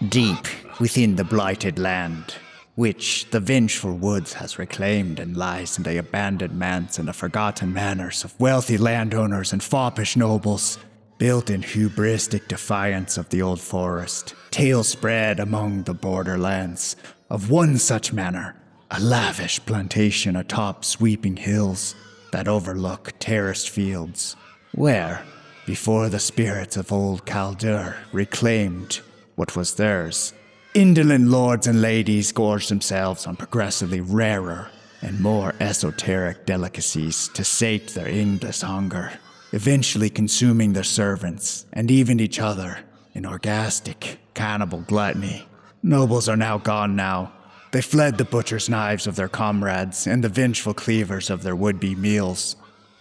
Deep within the blighted land, which the vengeful woods has reclaimed and lies in the abandoned manse and the forgotten manors of wealthy landowners and foppish nobles, built in hubristic defiance of the old forest, tales spread among the borderlands of one such manor, a lavish plantation atop sweeping hills that overlook terraced fields, where, before the spirits of old Caldur reclaimed what was theirs, indolent lords and ladies gorged themselves on progressively rarer and more esoteric delicacies to sate their endless hunger, eventually consuming their servants and even each other in orgastic, cannibal gluttony. Nobles are now gone now. They fled the butcher's knives of their comrades and the vengeful cleavers of their would-be meals.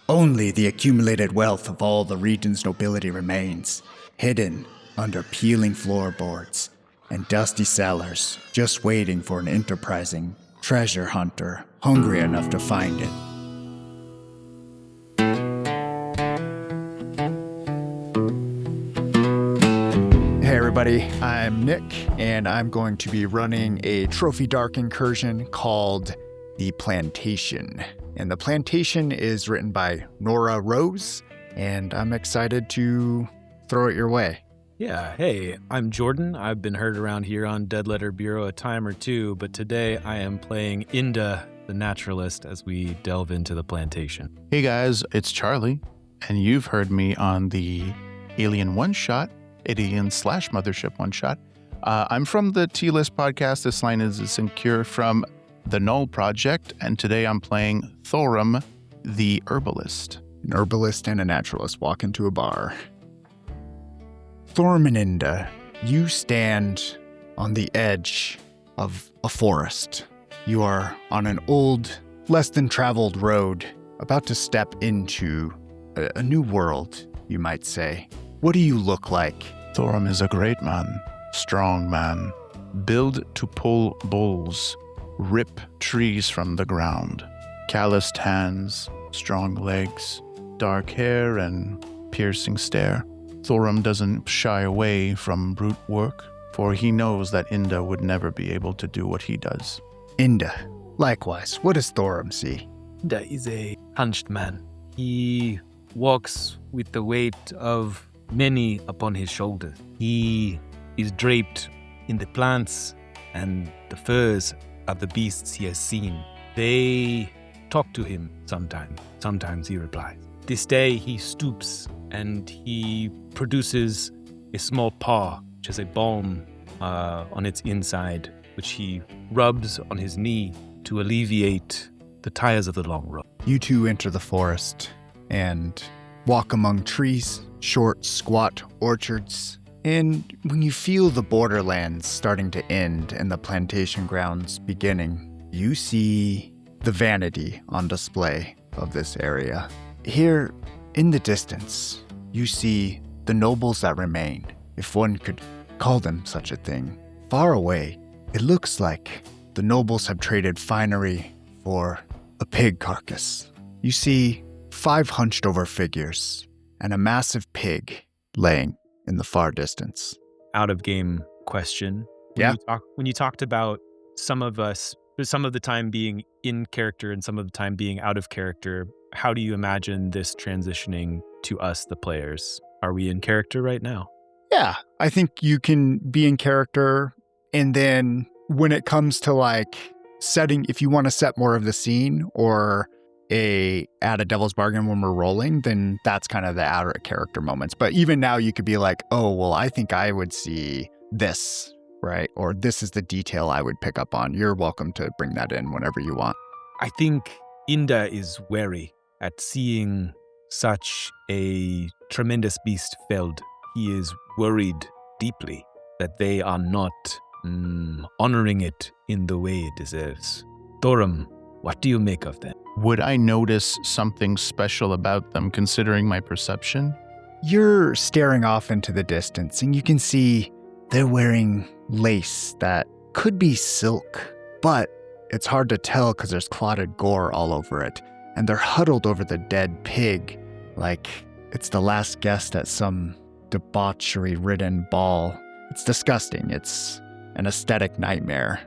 Only the accumulated wealth of all the region's nobility remains, hidden under peeling floorboards and dusty cellars, just waiting for an enterprising treasure hunter hungry enough to find it. Hey everybody, I'm Nick, and I'm going to be running a Trophy Dark incursion called The Plantation. And The Plantation is written by NOORA Rose, and I'm excited to throw it your way. Yeah, hey, I'm Jordan. I've been heard around here on Dead Letter Bureau a time or two, but today I am playing Inda, the naturalist, as we delve into the plantation. Hey guys, it's Charlie, and you've heard me on the Alien One-Shot, Alien/Mothership One-Shot. I'm from the T-List podcast. This line is Secure from the Null Project, and today I'm playing Thorum, the herbalist. An herbalist and a naturalist walk into a bar. Thorum and Inda, you stand on the edge of a forest. You are on an old, less than traveled road, about to step into a new world, you might say. What do you look like? Thorum is a great man, strong man, built to pull bulls, rip trees from the ground, calloused hands, strong legs, dark hair, and piercing stare. Thorum doesn't shy away from brute work, for he knows that Inda would never be able to do what he does. Inda, likewise, what does Thorum see? Inda is a hunched man. He walks with the weight of many upon his shoulders. He is draped in the plants and the furs of the beasts he has seen. They talk to him sometimes. Sometimes he replies. This day he stoops and he produces a small paw, which has a balm on its inside, which he rubs on his knee to alleviate the tires of the long road. You two enter the forest and walk among trees, short, squat orchards, and when you feel the borderlands starting to end and the plantation grounds beginning, you see the vanity on display of this area. Here, in the distance, you see the nobles that remain, if one could call them such a thing. Far away, it looks like the nobles have traded finery for a pig carcass. You see 5 hunched over figures and a massive pig laying in the far distance. Out of game question. Yeah. When you talked about some of the time being in character and some of the time being out of character, how do you imagine this transitioning to us, the players? Are we in character right now? Yeah, I think you can be in character, and then when it comes to like setting, if you want to set more of the scene or add a devil's bargain when we're rolling, then that's kind of the outer character moments. But even now you could be like, oh, well, I think I would see this, right? Or this is the detail I would pick up on. You're welcome to bring that in whenever you want. I think Inda is wary at seeing such a tremendous beast felled. He is worried deeply that they are not honoring it in the way it deserves. Thorum, what do you make of that? Would I notice something special about them considering my perception? You're staring off into the distance and you can see they're wearing lace that could be silk, but it's hard to tell because there's clotted gore all over it. And they're huddled over the dead pig like it's the last guest at some debauchery-ridden ball. It's disgusting. It's an aesthetic nightmare.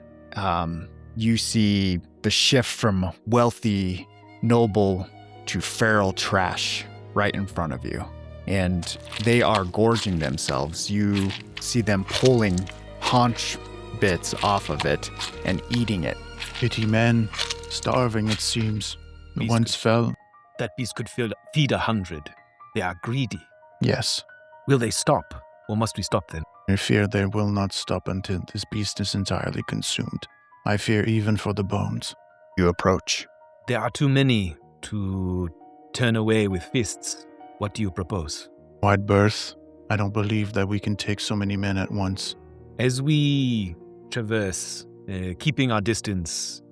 You see the shift from wealthy noble to feral trash right in front of you. And they are gorging themselves. You see them pulling haunch bits off of it and eating it. Pity men, starving it seems. Beast Once fell. That beast could feed 100. They are greedy. Yes. Will they stop? Or must we stop them? I fear they will not stop until this beast is entirely consumed. I fear even for the bones. You approach. There are too many to turn away with fists. What do you propose? Wide berth. I don't believe that we can take so many men at once. As we traverse, keeping our distance,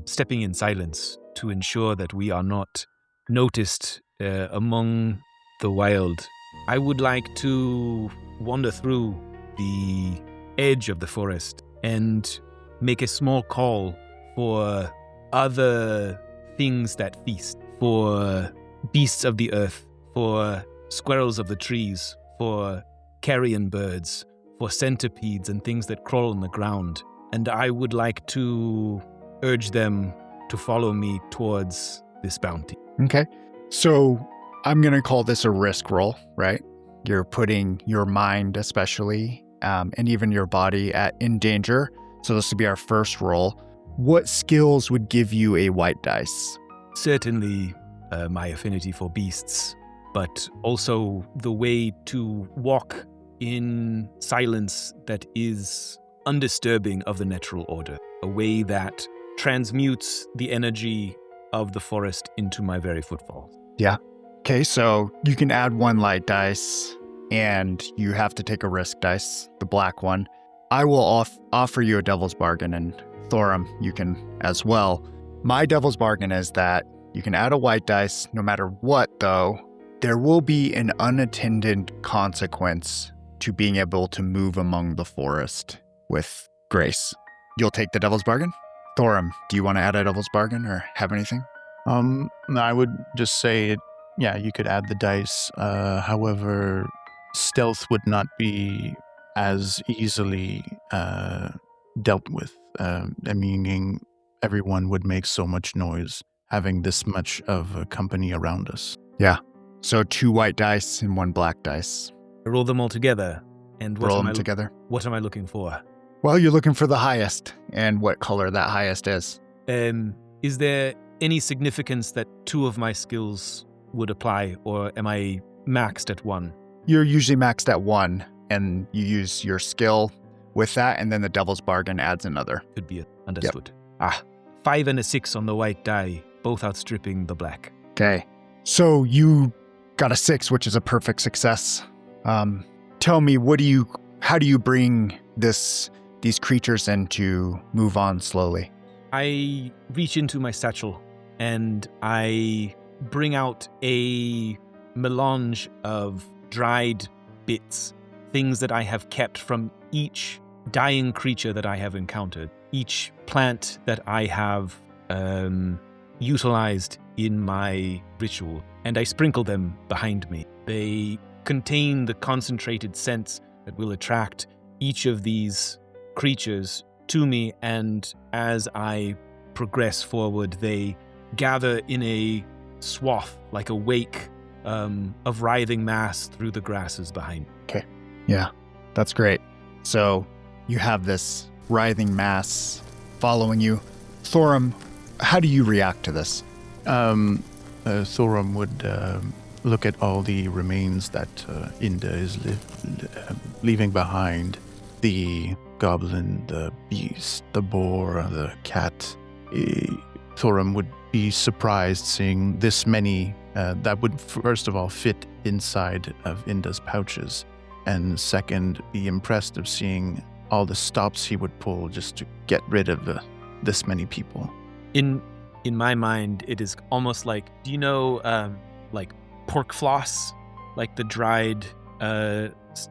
stepping in silence to ensure that we are not noticed among the wild, I would like to wander through the edge of the forest and make a small call for other things that feast, for beasts of the earth, for squirrels of the trees, for carrion birds, for centipedes and things that crawl on the ground. And I would like to urge them to follow me towards this bounty. Okay. So I'm going to call this a risk roll, right? You're putting your mind especially, and even your body in danger. So this would be our first roll. What skills would give you a white dice? Certainly my affinity for beasts, but also the way to walk in silence that is undisturbing of the natural order, a way that transmutes the energy of the forest into my very footfalls. Yeah. Okay, so you can add one light dice, and you have to take a risk dice, the black one. I will offer you a devil's bargain, and Thorum, you can as well. My devil's bargain is that you can add a white dice no matter what, though. There will be an unattended consequence to being able to move among the forest with grace. You'll take the devil's bargain? Thorum, do you want to add a devil's bargain or have anything? I would just say, yeah, you could add the dice. However, stealth would not be as easily dealt with, meaning everyone would make so much noise having this much of a company around us. Yeah. So 2 white dice and 1 black dice. Roll them all together. And Roll them together. What am I looking for? Well, you're looking for the highest, and what color that highest is. Is there any significance that 2 of my skills would apply, or am I maxed at 1? You're usually maxed at 1, and you use your skill with that, and then the devil's bargain adds another. Could be understood. Yep. 5 and a 6 on the white die, both outstripping the black. Okay. So you got a 6, which is a perfect success. Tell me, how do you bring these creatures in to move on slowly? I reach into my satchel and I bring out a melange of dried bits, things that I have kept from each dying creature that I have encountered, each plant that I have utilized in my ritual, and I sprinkle them behind me. They contain the concentrated scents that will attract each of these creatures to me, and as I progress forward, they gather in a swath, like a wake of writhing mass through the grasses behind me. Okay. Yeah, that's great. So you have this writhing mass following you. Thorum, how do you react to this? Thorum would look at all the remains that Inda is leaving behind. The goblin, the beast, the boar, the cat. Thorum would be surprised seeing this many that would, first of all, fit inside of Inda's pouches, and second, be impressed of seeing all the stops he would pull just to get rid of this many people. In my mind, it is almost like, do you know, like pork floss, like the dried,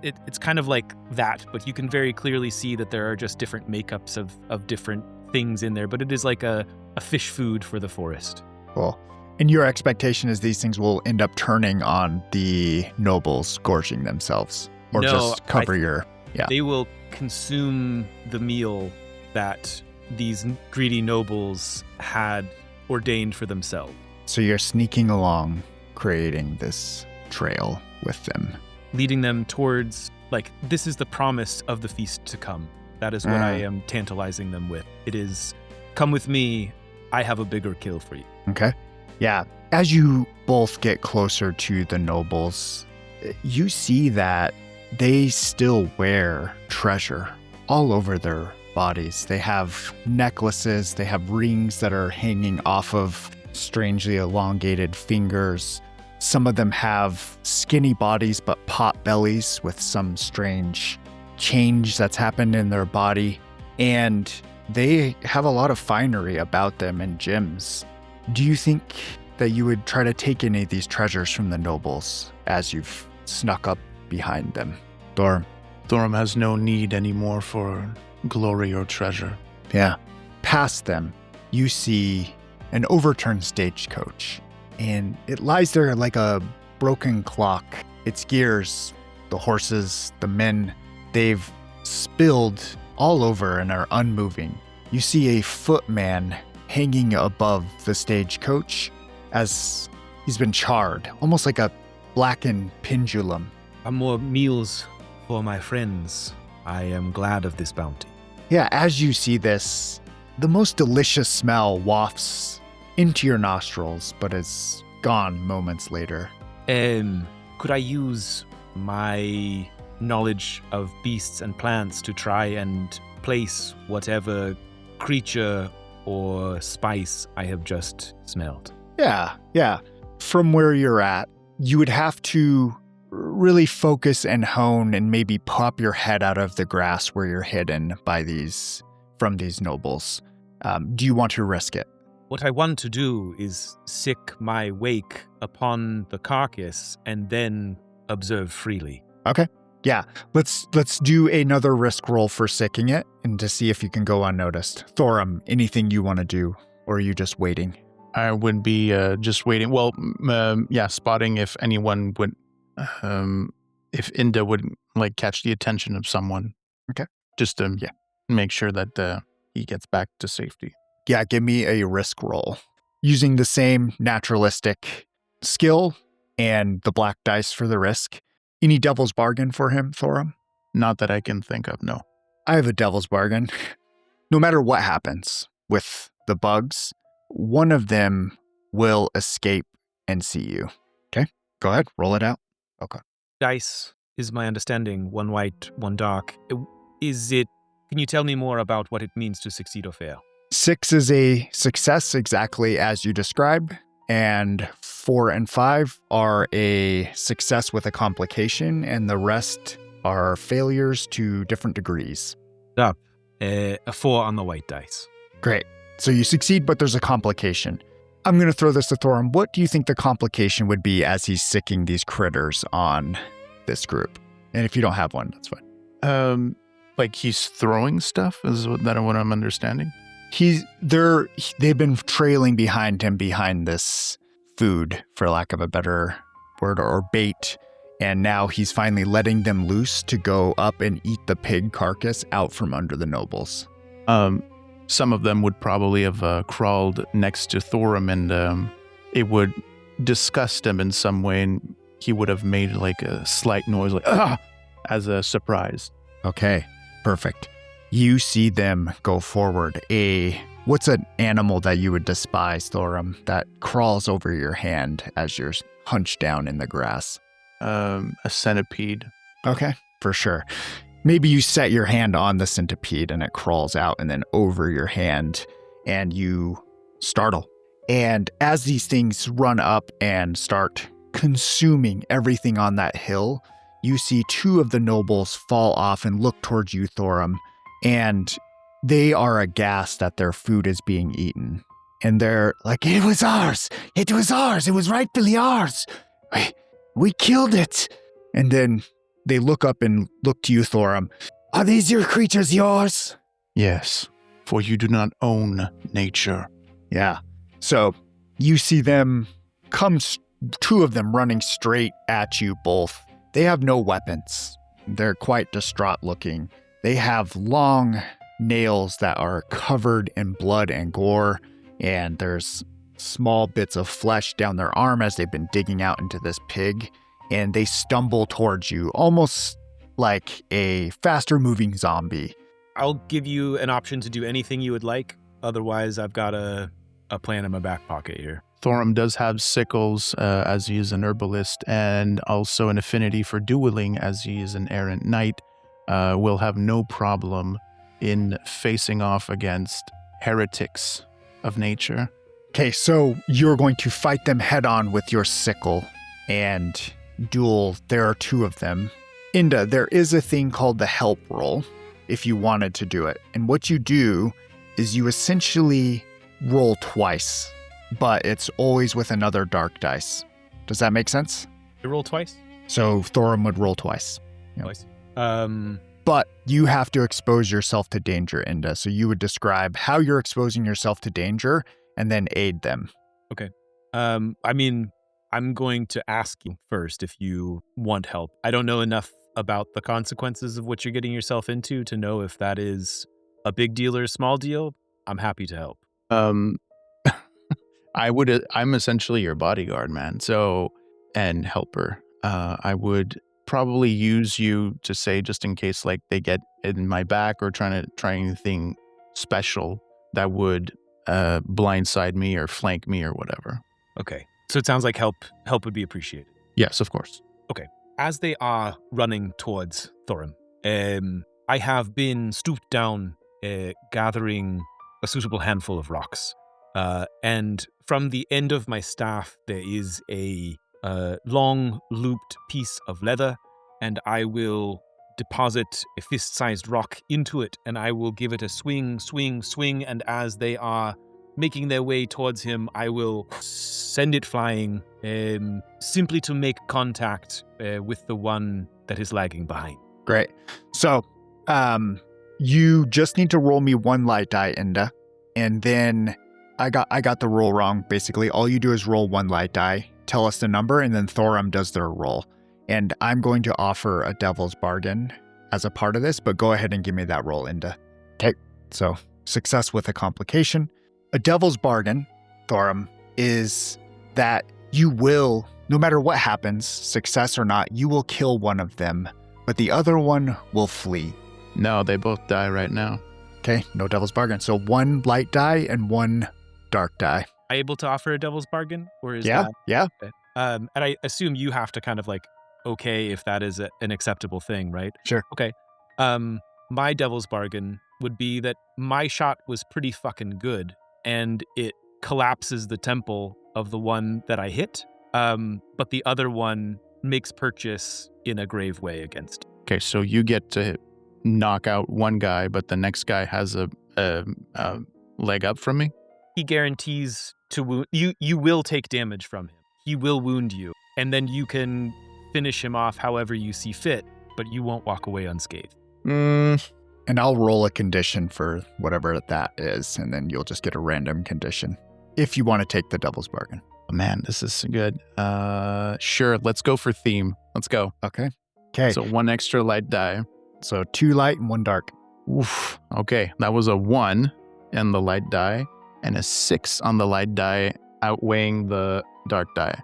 it's kind of like that, but you can very clearly see that there are just different makeups of different things in there, but it is like a fish food for the forest. Cool. And your expectation is these things will end up turning on the nobles gorging themselves, or No, just cover your Yeah. They will consume the meal that these greedy nobles had ordained for themselves. So you're sneaking along, creating this trail with them. Leading them towards, this is the promise of the feast to come. That is what I am tantalizing them with. It is, come with me, I have a bigger kill for you. Okay. Yeah. As you both get closer to the nobles, you see that they still wear treasure all over their bodies. They have necklaces, they have rings that are hanging off of strangely elongated fingers. Some of them have skinny bodies but pot bellies with some strange change that's happened in their body. And they have a lot of finery about them and gems. Do you think that you would try to take any of these treasures from the nobles as you've snuck up behind them? Thorum. Thorum has no need anymore for glory or treasure. Yeah. Past them, you see an overturned stagecoach, and it lies there like a broken clock. Its gears, the horses, the men, they've spilled all over and are unmoving. You see a footman hanging above the stagecoach as he's been charred, almost like a blackened pendulum. More meals for my friends. I am glad of this bounty. Yeah, as you see this, the most delicious smell wafts into your nostrils, but is gone moments later. Could I use my knowledge of beasts and plants to try and place whatever creature or spice I have just smelled? Yeah. From where you're at, you would have to really focus and hone and maybe pop your head out of the grass where you're hidden from these nobles. Do you want to risk it? What I want to do is sick my wake upon the carcass and then observe freely. Okay. Yeah. Let's do another risk roll for sicking it and to see if you can go unnoticed. Thorum, anything you want to do, or are you just waiting? I would be just waiting. Well, spotting if anyone would, if Inda would catch the attention of someone. Okay. Just to make sure that he gets back to safety. Yeah, give me a risk roll. Using the same naturalistic skill and the black dice for the risk. Any devil's bargain for him, Thorum? Not that I can think of, no. I have a devil's bargain. No matter what happens with the bugs, one of them will escape and see you. Okay, go ahead, roll it out. Okay. Dice is my understanding, one white, one dark. Can you tell me more about what it means to succeed or fail? 6 is a success exactly as you described, and 4 and 5 are a success with a complication, and the rest are failures to different degrees. Up. A 4 on the white dice. Great. So you succeed, but there's a complication. I'm going to throw this to Thorum. What do you think the complication would be as he's sicking these critters on this group? And if you don't have one, that's fine. He's throwing stuff? Is that what I'm understanding? They've been trailing behind him behind this food, for lack of a better word, or bait. And now he's finally letting them loose to go up and eat the pig carcass out from under the nobles. Some of them would probably have crawled next to Thorum, and it would disgust him in some way, and he would have made a slight noise, as a surprise. Okay, perfect. You see them go forward. What's an animal that you would despise, Thorum, that crawls over your hand as you're hunched down in the grass? A centipede. Okay, for sure. Maybe you set your hand on the centipede and it crawls out and then over your hand and you startle. And as these things run up and start consuming everything on that hill, you see 2 of the nobles fall off and look towards you, Thorum, and they are aghast that their food is being eaten. And they're like, it was ours, it was rightfully ours. We killed it. And then they look up and look to you, Thorum. Are these your creatures yours? Yes, for you do not own nature. Yeah. So you see them come, 2 of them running straight at you both. They have no weapons. They're quite distraught looking. They have long nails that are covered in blood and gore, and there's small bits of flesh down their arm as they've been digging out into this pig, and they stumble towards you, almost like a faster moving zombie. I'll give you an option to do anything you would like. Otherwise, I've got a plan in my back pocket here. Thorum does have sickles as he is an herbalist, and also an affinity for dueling as he is an errant knight. Will have no problem in facing off against heretics of nature. Okay, so you're going to fight them head on with your sickle and duel. There are two of them. Inda, there is a thing called the help roll if you wanted to do it. And what you do is you essentially roll twice, but it's always with another dark dice. Does that make sense? You roll twice? So Thorum would roll twice. Yep. Twice. But you have to expose yourself to danger, Inda. So you would describe how you're exposing yourself to danger and then aid them. Okay. I mean, I'm going to ask you first if you want help. I don't know enough about the consequences of what you're getting yourself into to know if that is a big deal or a small deal. I'm happy to help. I'm essentially your bodyguard, man. So, and helper. I would probably use you to say, just in case like they get in my back or try anything special that would blindside me or flank me or whatever. Okay. So it sounds like help would be appreciated. Yes, of course. Okay. As they are running towards Thorum, I have been stooped down, gathering a suitable handful of rocks. And from the end of my staff, there is a long looped piece of leather, and I will deposit a fist-sized rock into it, and I will give it a swing, swing, swing, and as they are making their way towards him, I will send it flying, simply to make contact with the one that is lagging behind. Great. So, you just need to roll me one light die, Inda, and then I got the roll wrong. Basically, all you do is roll one light die, tell us the number, and then Thorum does their roll. And I'm going to offer a devil's bargain as a part of this, but go ahead and give me that roll, Inda. Okay, so success with a complication. A devil's bargain, Thorum, is that you will, no matter what happens, success or not, you will kill one of them, but the other one will flee. No, they both die right now. Okay, no devil's bargain. So one light die and one dark die. Are you able to offer a devil's bargain? Or is Yeah. Okay. And I assume you have to kind of like, okay, if that is an acceptable thing, right? Sure. Okay. My devil's bargain would be that my shot was pretty fucking good, and it collapses the temple of the one that I hit, but the other one makes purchase in a grave way against. Okay, so you get to knock out one guy, but the next guy has a leg up from me? He guarantees to wound you. You will take damage from him. He will wound you, and then you can finish him off however you see fit, but you won't walk away unscathed. And I'll roll a condition for whatever that is, and then you'll just get a random condition if you want to take the devil's bargain. Oh, man, this is good. Sure, let's go for theme. Let's go. Okay. So one extra light die. So 2 light and 1 dark. Oof. Okay, that was a 1 in the light die and a 6 on the light die, outweighing the dark die.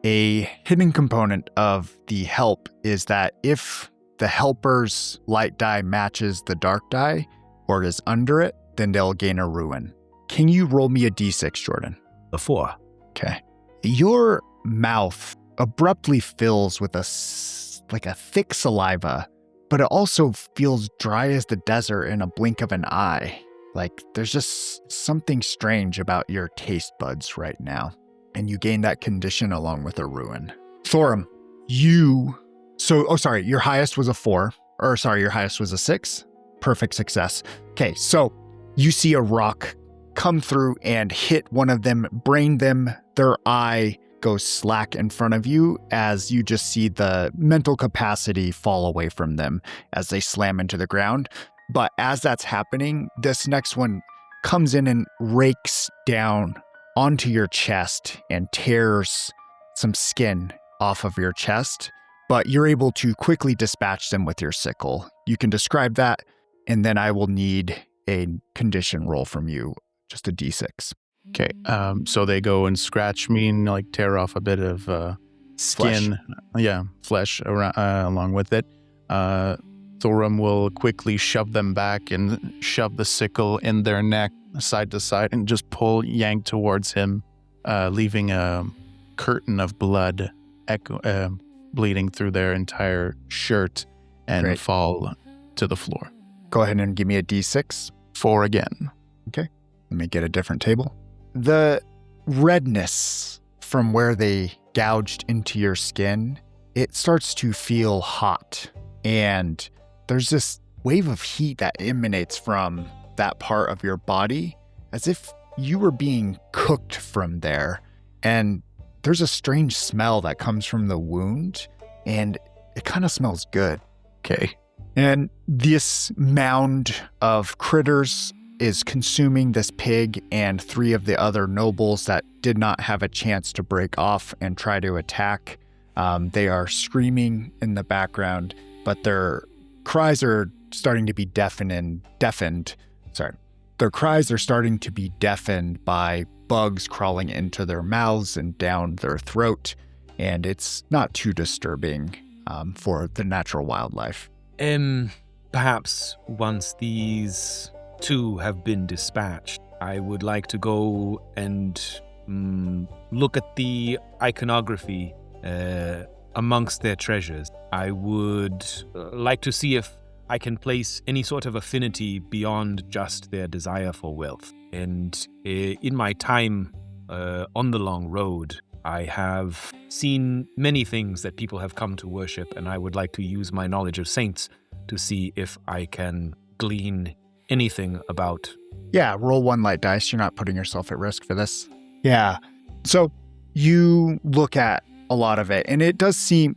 A hidden component of the help is that if the helper's light die matches the dark die or is under it, then they'll gain a ruin. Can you roll me a d6, Jordan? A 4. Okay. Your mouth abruptly fills with a thick saliva, but it also feels dry as the desert in a blink of an eye. Like there's just something strange about your taste buds right now. And you gain that condition along with a ruin. Thorum, your highest was a 4. Your highest was a 6. Perfect success. Okay, so you see a rock come through and hit one of them, brain them, their eye goes slack in front of you as you just see the mental capacity fall away from them as they slam into the ground. But as that's happening, this next one comes in and rakes down onto your chest and tears some skin off of your chest. but you're able to quickly dispatch them with your sickle. You can describe that, and then I will need a condition roll from you, just a d6. Okay, so they go and scratch me and like tear off a bit of skin, flesh around, along with it. Thorum will quickly shove them back and shove the sickle in their neck side to side and just yank towards him, leaving a curtain of blood bleeding through their entire shirt and fall to the floor. Go ahead and give me a d6. 4 again. Okay, let me get a different table. The redness from where they gouged into your skin, it starts to feel hot. And there's this wave of heat that emanates from that part of your body, as if you were being cooked from there. And there's a strange smell that comes from the wound, and it kind of smells good. Okay. And this mound of critters is consuming this pig and 3 of the other nobles that did not have a chance to break off and try to attack. They are screaming in the background, but their cries are starting to be deafened. Their cries are starting to be deafened by bugs crawling into their mouths and down their throat, and it's not too disturbing for the natural wildlife. Perhaps once these 2 have been dispatched, I would like to go and look at the iconography amongst their treasures. I would like to see if I can place any sort of affinity beyond just their desire for wealth. And in my time on the long road, I have seen many things that people have come to worship, and I would like to use my knowledge of saints to see if I can glean anything about. Yeah, roll 1 light dice. You're not putting yourself at risk for this. Yeah. So you look at a lot of it, and it does seem...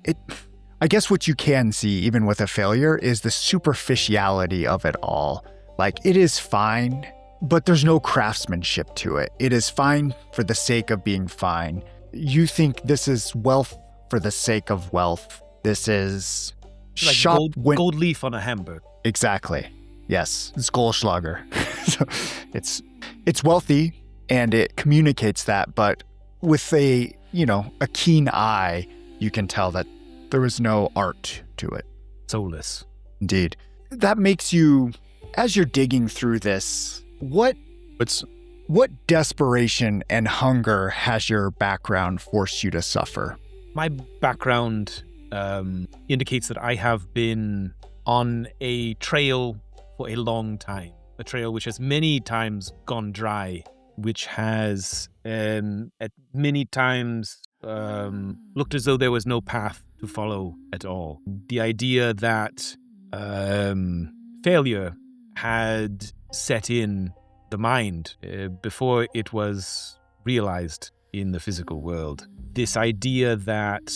I guess what you can see, even with a failure, is the superficiality of it all. Like, it is fine, but there's no craftsmanship to it. It is fine for the sake of being fine. You think this is wealth for the sake of wealth. This is... Like gold leaf on a hamburger. Exactly. Yes. It's Goldschlager. So it's wealthy, and it communicates that, but with a keen eye, you can tell that there was no art to it. Soulless. Indeed. That makes you, as you're digging through this, what desperation and hunger has your background forced you to suffer? My background indicates that I have been on a trail for a long time. A trail which has many times gone dry, which has at many times looked as though there was no path to follow at all. The idea that failure had set in the mind before it was realized in the physical world. This idea that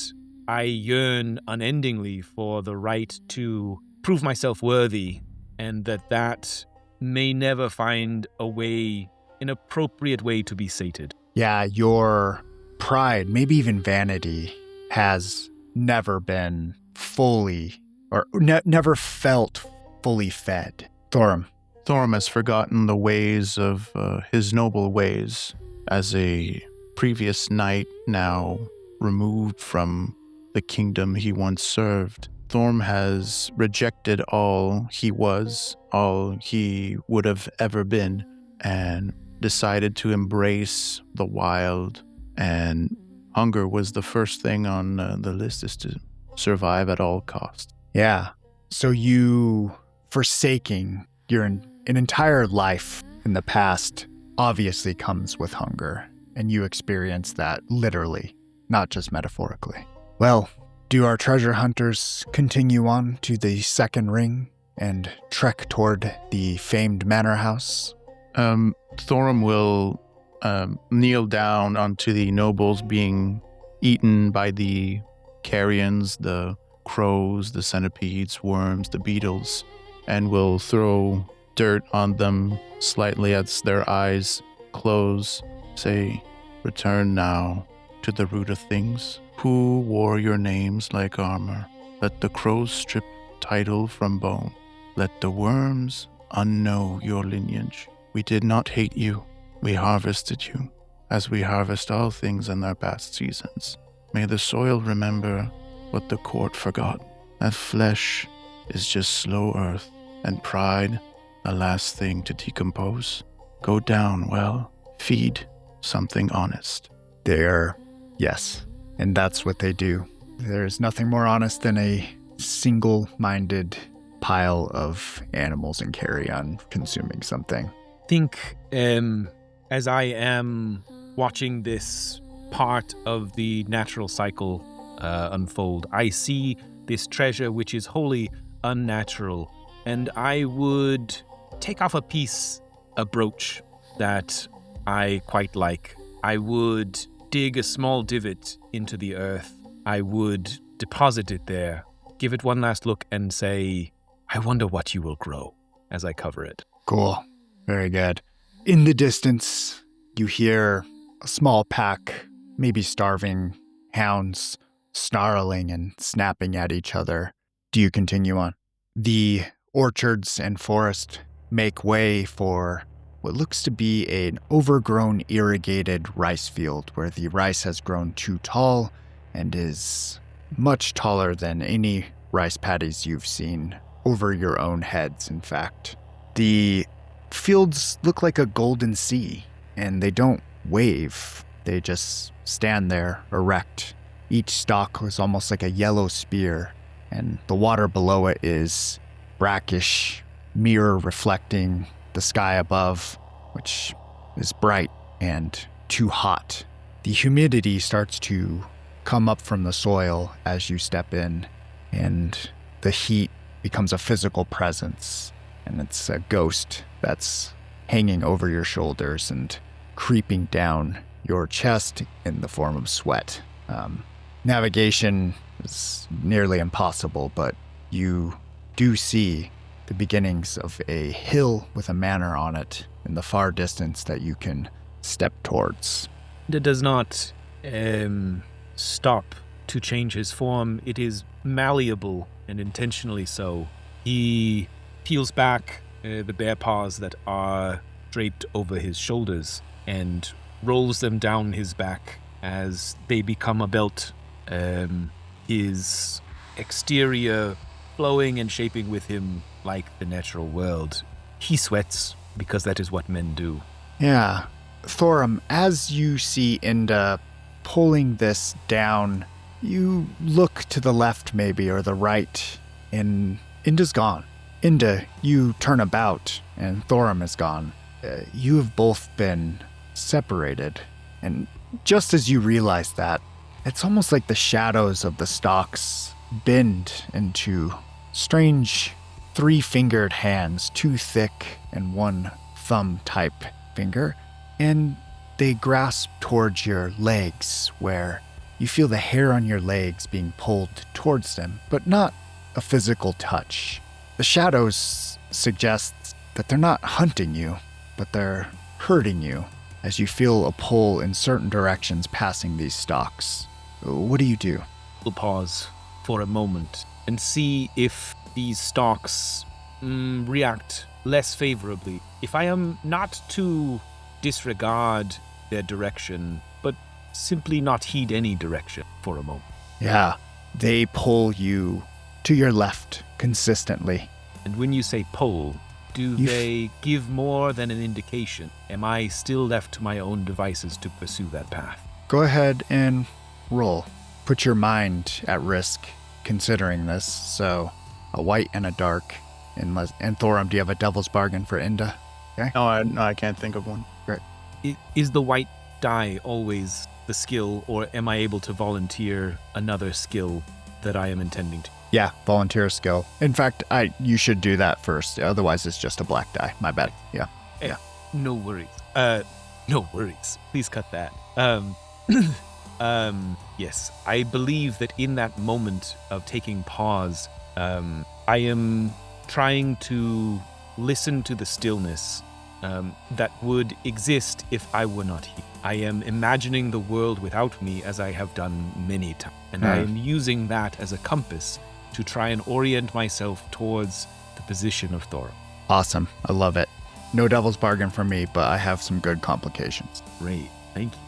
I yearn unendingly for the right to prove myself worthy, and that may never find an appropriate way to be sated. Yeah, your pride, maybe even vanity, has never been fully, or never felt fully fed. Thorum has forgotten the ways of his noble ways as a previous knight now removed from the kingdom he once served. Thorum has rejected all he was, all he would have ever been, and decided to embrace the wild, and hunger was the first thing on the list, is to survive at all costs. Yeah. So you forsaking an entire life in the past obviously comes with hunger, and you experience that literally, not just metaphorically. Well, do our treasure hunters continue on to the second ring and trek toward the famed manor house? Thorum will kneel down onto the nobles being eaten by the carrions, the crows, the centipedes, worms, the beetles, and will throw dirt on them slightly as their eyes close, say, "Return now, to the root of things? Who wore your names like armor? Let the crows strip title from bone. Let the worms unknow your lineage. We did not hate you. We harvested you, as we harvest all things in their past seasons. May the soil remember what the court forgot. That flesh is just slow earth, and pride, the last thing to decompose. Go down, well, feed something honest. Yes, and that's what they do. There's nothing more honest than a single-minded pile of animals and carrion consuming something. Think, as I am watching this part of the natural cycle unfold, I see this treasure which is wholly unnatural, and I would take off a brooch that I quite like. I would dig a small divot into the earth. I would deposit it there, give it one last look, and say, I wonder what you will grow as I cover it. Cool. Very good. In the distance, you hear a small pack, maybe starving hounds, snarling and snapping at each other. Do you continue on? The orchards and forest make way for what looks to be an overgrown irrigated rice field where the rice has grown too tall and is much taller than any rice paddies you've seen over your own heads, in fact. The fields look like a golden sea, and they don't wave. They just stand there erect. Each stalk is almost like a yellow spear, and the water below it is brackish, mirror reflecting the sky above, which is bright and too hot. The humidity starts to come up from the soil as you step in, and the heat becomes a physical presence, and it's a ghost that's hanging over your shoulders and creeping down your chest in the form of sweat. Navigation is nearly impossible, but you do see the beginnings of a hill with a manor on it in the far distance that you can step towards. It does not stop to change his form. It is malleable, and intentionally so. He peels back the bare paws that are draped over his shoulders and rolls them down his back as they become a belt. His exterior flowing and shaping with him like the natural world. He sweats because that is what men do. Yeah. Thorum, as you see Inda pulling this down, you look to the left maybe or the right, and Inda's gone. Inda, you turn about, and Thorum is gone. You have both been separated, and just as you realize that, it's almost like the shadows of the stalks bend into strange three-fingered hands, two thick and one thumb-type finger, and they grasp towards your legs, where you feel the hair on your legs being pulled towards them, but not a physical touch. The shadows suggest that they're not hunting you, but they're hurting you, as you feel a pull in certain directions passing these stalks. What do you do? We'll pause for a moment and see if these stalks react less favorably. If I am not to disregard their direction, but simply not heed any direction for a moment. Yeah, they pull you to your left consistently. And when you say pull, do they give more than an indication? Am I still left to my own devices to pursue that path? Go ahead and roll. Put your mind at risk considering this, so a white and a dark. And Thorum, do you have a devil's bargain for Inda? Okay. No, I can't think of one. Great. Is the white die always the skill, or am I able to volunteer another skill that I am intending to? Yeah, volunteer skill. In fact, you should do that first. Otherwise, it's just a black die. My bad. Yeah. Yeah. No worries. No worries. Please cut that. Yes, I believe that in that moment of taking pause, I am trying to listen to the stillness that would exist if I were not here. I am imagining the world without me as I have done many times. And I am using that as a compass to try and orient myself towards the position of Thorum. Awesome. I love it. No devil's bargain for me, but I have some good complications. Great. Thank you.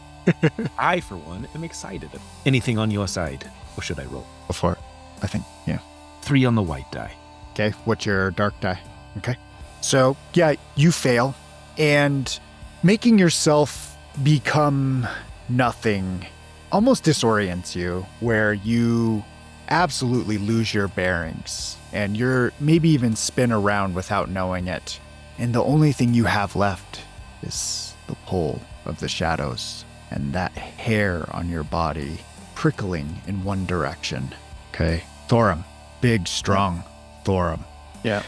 I, for one, am excited. Anything on your side? Or should I roll? Before it, I think, yeah. 3 on the white die. Okay, what's your dark die? Okay. So, yeah, you fail. And making yourself become nothing almost disorients you, where you absolutely lose your bearings. And you're maybe even spin around without knowing it. And the only thing you have left is the pull of the shadows and that hair on your body prickling in one direction. Okay. Thorum. Big, strong Thorum. Yeah.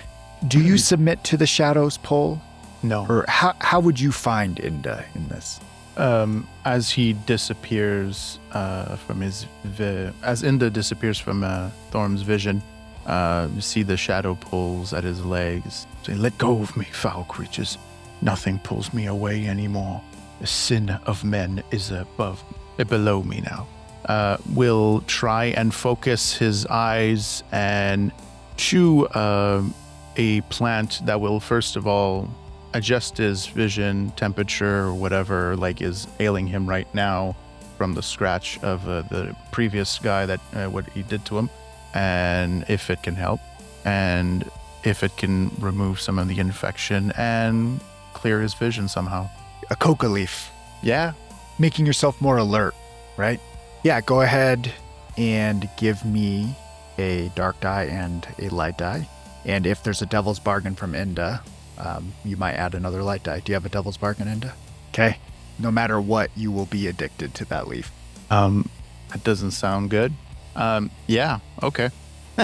Do you submit to the shadows pull? No. Or how would you find Inda in this? As he disappears from his... as Inda disappears from Thorum's vision, you see the shadow pulls at his legs. Say, "Let go of me, foul creatures. Nothing pulls me away anymore. The sin of men is below me now." Will try and focus his eyes and chew a plant that will first of all adjust his vision, temperature, or whatever is ailing him right now from the scratch of the previous guy that what he did to him, and if it can help, and if it can remove some of the infection and clear his vision somehow. A coca leaf. Yeah. Making yourself more alert, right? Yeah, go ahead and give me a dark die and a light die. And if there's a devil's bargain from Inda, you might add another light die. Do you have a devil's bargain, Inda? Okay. No matter what, you will be addicted to that leaf. That doesn't sound good. Yeah, okay.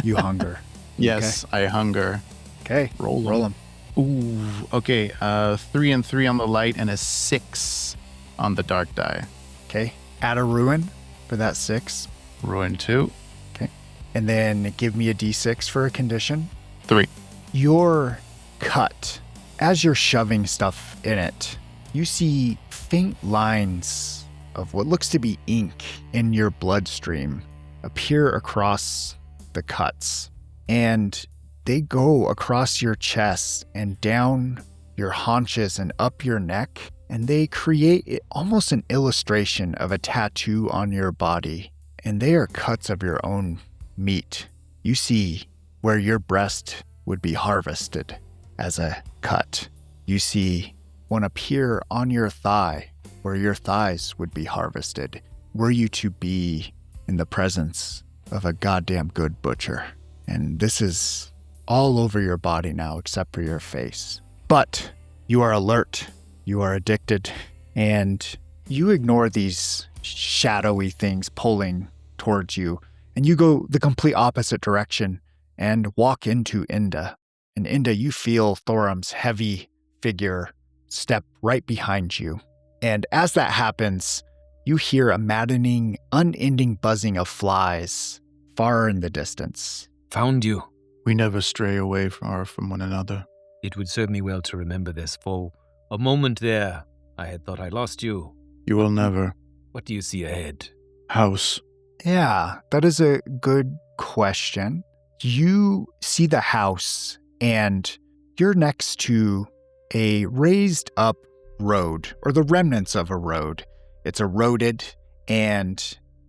You hunger. Yes, okay. I hunger. Okay, roll them. Ooh, okay. 3 and 3 on the light and a 6 on the dark die. Okay, add a ruin for that 6. Ruin 2. Okay, and then give me a d6 for a condition. 3. Your cut, as you're shoving stuff in it, you see faint lines of what looks to be ink in your bloodstream appear across the cuts. And they go across your chest and down your haunches and up your neck. And they create almost an illustration of a tattoo on your body. And they are cuts of your own meat. You see where your breast would be harvested as a cut. You see one appear on your thigh where your thighs would be harvested, were you to be in the presence of a goddamn good butcher. And this is all over your body now except for your face. But you are alert, you are addicted, and you ignore these shadowy things pulling towards you, and you go the complete opposite direction and walk into Inda. And Inda, you feel Thorum's heavy figure step right behind you. And as that happens, you hear a maddening, unending buzzing of flies far in the distance. Found you. We never stray away from one another. It would serve me well to remember this. For a moment there, I had thought I lost you. You will never. What do you see ahead? House. Yeah, that is a good question. You see the house, and you're next to a raised up road, or the remnants of a road. It's eroded, and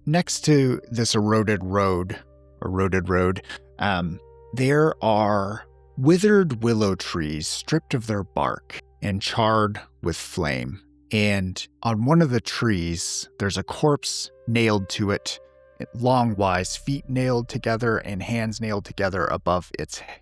next to this eroded road, there are withered willow trees stripped of their bark and charred with flame. And on one of the trees, there's a corpse nailed to it, long-wise, feet nailed together and hands nailed together above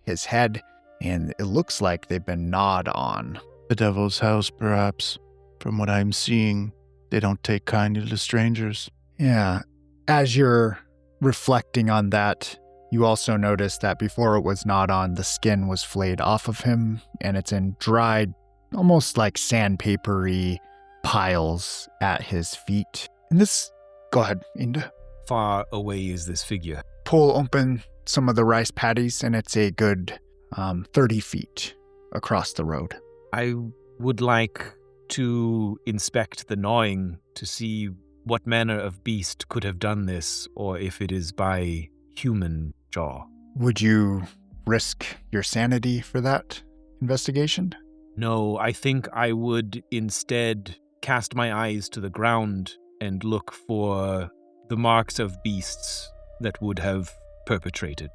his head, and it looks like they've been gnawed on. The devil's house, perhaps. From what I'm seeing, they don't take kindly to strangers. Yeah. As you're reflecting on that, you also notice that before it was gnawed on, the skin was flayed off of him, and it's in dried, almost like sandpapery piles at his feet. And this... Go ahead, Inda. Far away is this figure? Pull open some of the rice paddies, and it's a good 30 feet across the road. I would like to inspect the gnawing to see what manner of beast could have done this, or if it is by human jaw. Would you risk your sanity for that investigation? No, I think I would instead cast my eyes to the ground and look for the marks of beasts that would have perpetrated.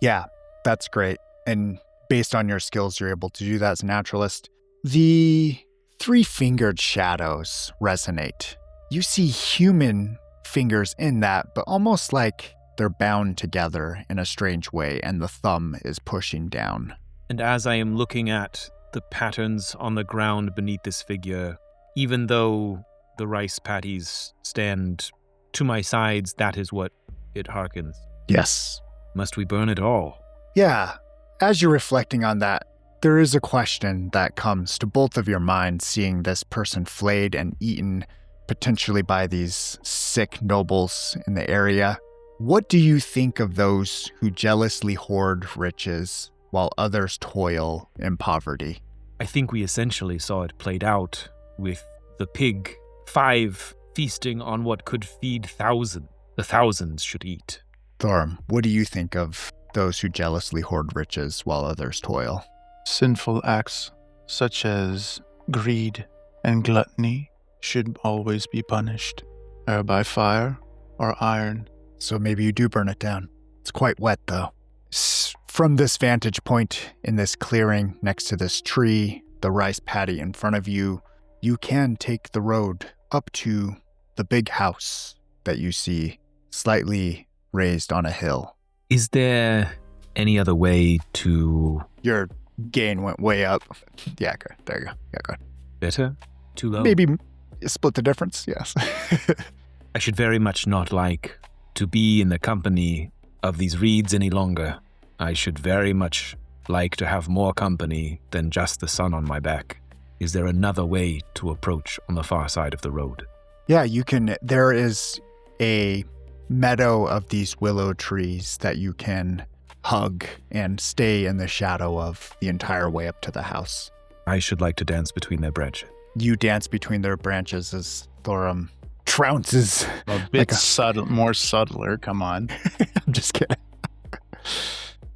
Yeah, that's great. And based on your skills, you're able to do that as a naturalist. The three-fingered shadows resonate. You see human fingers in that, but almost like they're bound together in a strange way, and the thumb is pushing down. And as I am looking at the patterns on the ground beneath this figure, even though the rice patties stand to my sides, that is what it harkens. Yes. Must we burn it all? Yeah. As you're reflecting on that, there is a question that comes to both of your minds, seeing this person flayed and eaten potentially by these sick nobles in the area. What do you think of those who jealously hoard riches while others toil in poverty? I think we essentially saw it played out with the pig, 5 feasting on what could feed thousands. The thousands should eat. Thorum, what do you think of those who jealously hoard riches while others toil? Sinful acts such as greed and gluttony should always be punished, either by fire or iron. So maybe you do burn it down. It's quite wet, though. From this vantage point in this clearing next to this tree, the rice paddy in front of you, you can take the road up to the big house that you see slightly raised on a hill. Is there any other way to... Your gain went way up. Yeah, good. There you go. Yeah, good. Better? Too low? Maybe split the difference, yes. I should very much not like to be in the company of these reeds any longer. I should very much like to have more company than just the sun on my back. Is there another way to approach on the far side of the road? Yeah, you can. There is a meadow of these willow trees that you can hug and stay in the shadow of the entire way up to the house. I should like to dance between their branches. You dance between their branches as Thorum trounces. A bit subtle, more subtler, come on. I'm just kidding.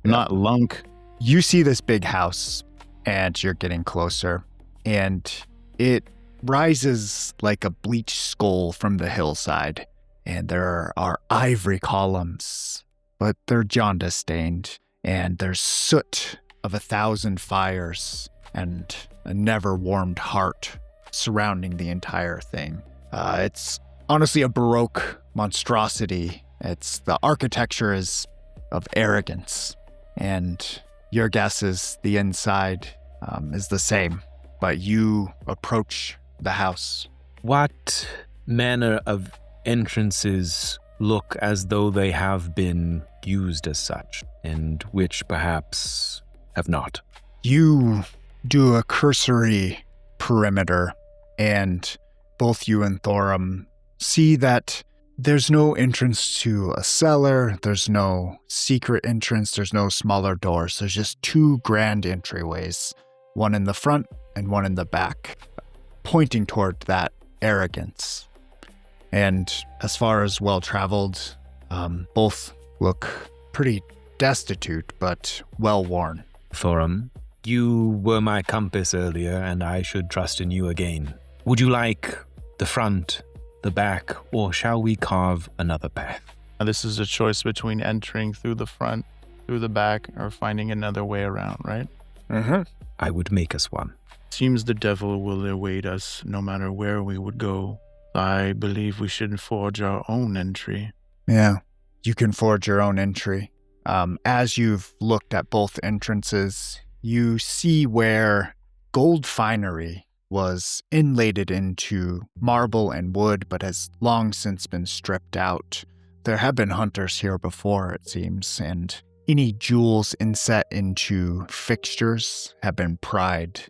Not lunk. You see this big house, and you're getting closer, and it rises like a bleached skull from the hillside, and there are ivory columns, but they're jaundice-stained, and there's soot of 1,000 fires and a never-warmed heart surrounding the entire thing. It's honestly a Baroque monstrosity. The architecture is of arrogance, and your guess is the inside is the same, but you approach the house. What manner of entrances look as though they have been used as such, and which perhaps have not? You do a cursory perimeter, and both you and Thorum see that there's no entrance to a cellar, there's no secret entrance, there's no smaller doors. There's just 2 grand entryways, one in the front and one in the back, pointing toward that arrogance. And as far as well-traveled, both look pretty destitute, but well-worn. Thorum, you were my compass earlier, and I should trust in you again. Would you like the front, the back, or shall we carve another path? This is a choice between entering through the front, through the back, or finding another way around, right? Mm-hmm. I would make us one. Seems the devil will await us no matter where we would go. I believe we should forge our own entry. Yeah, you can forge your own entry. As you've looked at both entrances, you see where gold finery was inlaid into marble and wood, but has long since been stripped out. There have been hunters here before, it seems, and any jewels inset into fixtures have been pried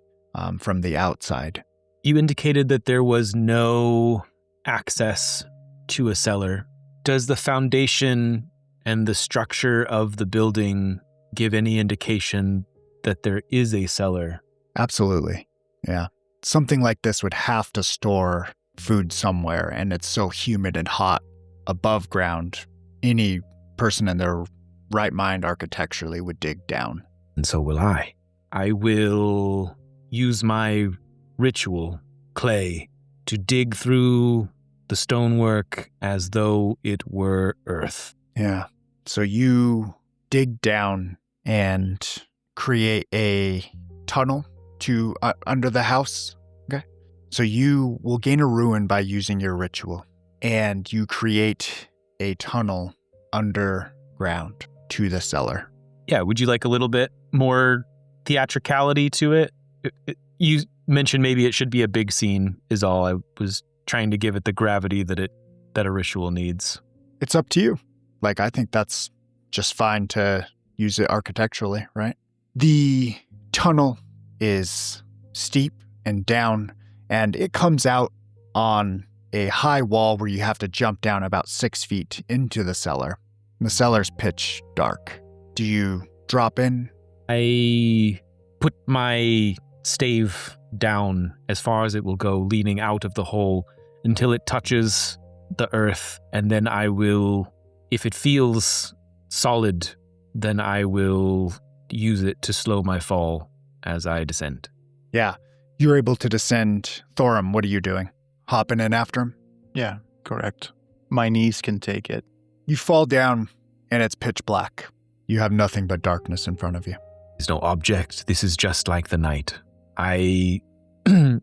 from the outside. You indicated that there was no access to a cellar. Does the foundation and the structure of the building give any indication that there is a cellar? Absolutely. Yeah. Something like this would have to store food somewhere, and it's so humid and hot above ground. Any person in their right mind architecturally would dig down. And so will I. I will use my ritual, clay, to dig through the stonework as though it were earth. Yeah. So you dig down and create a tunnel to under the house. Okay. So you will gain a ruin by using your ritual, and you create a tunnel underground to the cellar. Yeah, would you like a little bit more theatricality to it? You mentioned maybe it should be a big scene is all. I was trying to give it the gravity that a ritual needs. It's up to you. Like, I think that's just fine to use it architecturally, right? The tunnel is steep and down, and it comes out on a high wall where you have to jump down about 6 feet into the cellar. The cellar's pitch dark. Do you drop in? I put my stave down as far as it will go, leaning out of the hole until it touches the earth, and then I will, if it feels solid, then I will use it to slow my fall as I descend. Yeah, you're able to descend. Thorum, what are you doing? Hopping in after him? Yeah, correct. My knees can take it. You fall down, and it's pitch black. You have nothing but darkness in front of you. There's no object. This is just like the night. I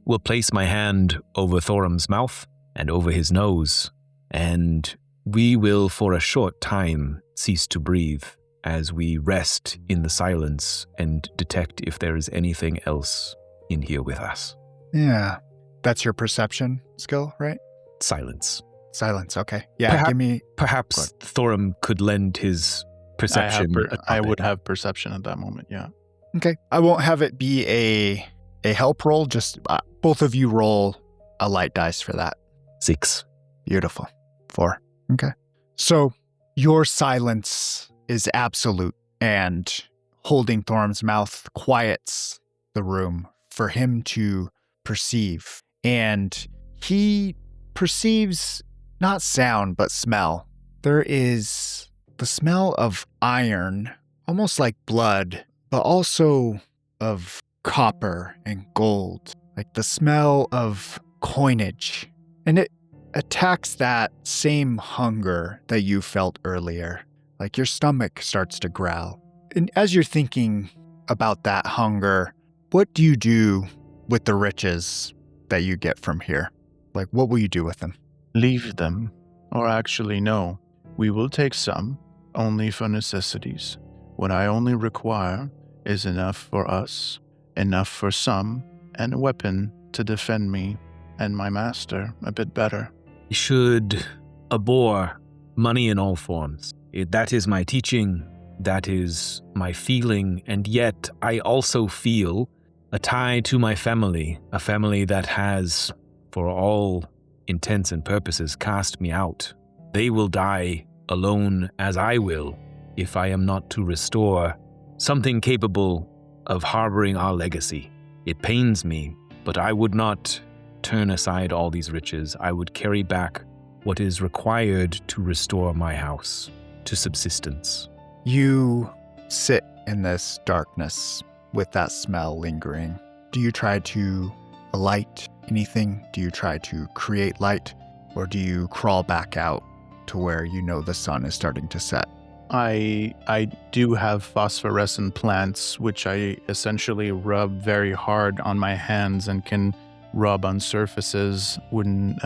will place my hand over Thorum's mouth and over his nose, and we will for a short time cease to breathe as we rest in the silence and detect if there is anything else in here with us. Yeah, that's your perception skill, right? Silence. Silence, okay. Yeah, give me... Perhaps Thorum could lend his perception. I would have perception at that moment, yeah. Okay, I won't have it be a help roll, just both of you roll a light dice for that. 6. Beautiful. 4. Okay. So your silence is absolute, and holding Thorum's mouth quiets the room for him to perceive. And he perceives not sound, but smell. There is the smell of iron, almost like blood, but also of copper and gold, like the smell of coinage. And it attacks that same hunger that you felt earlier. Like your stomach starts to growl. And as you're thinking about that hunger, what do you do with the riches that you get from here? Like, what will you do with them? Leave them. Or actually, no. We will take some, only for necessities. What I only require is enough for us, enough for some, and a weapon to defend me and my master a bit better. You should abhor money in all forms. That is my teaching, that is my feeling, and yet I also feel a tie to my family, a family that has, for all intents and purposes, cast me out. They will die alone as I will if I am not to restore something capable of harboring our legacy. It pains me, but I would not turn aside all these riches. I would carry back what is required to restore my house to subsistence. You sit in this darkness with that smell lingering. Do you try to light anything? Do you try to create light? Or do you crawl back out to where you know the sun is starting to set? I do have phosphorescent plants, which I essentially rub very hard on my hands and can rub on surfaces, wooden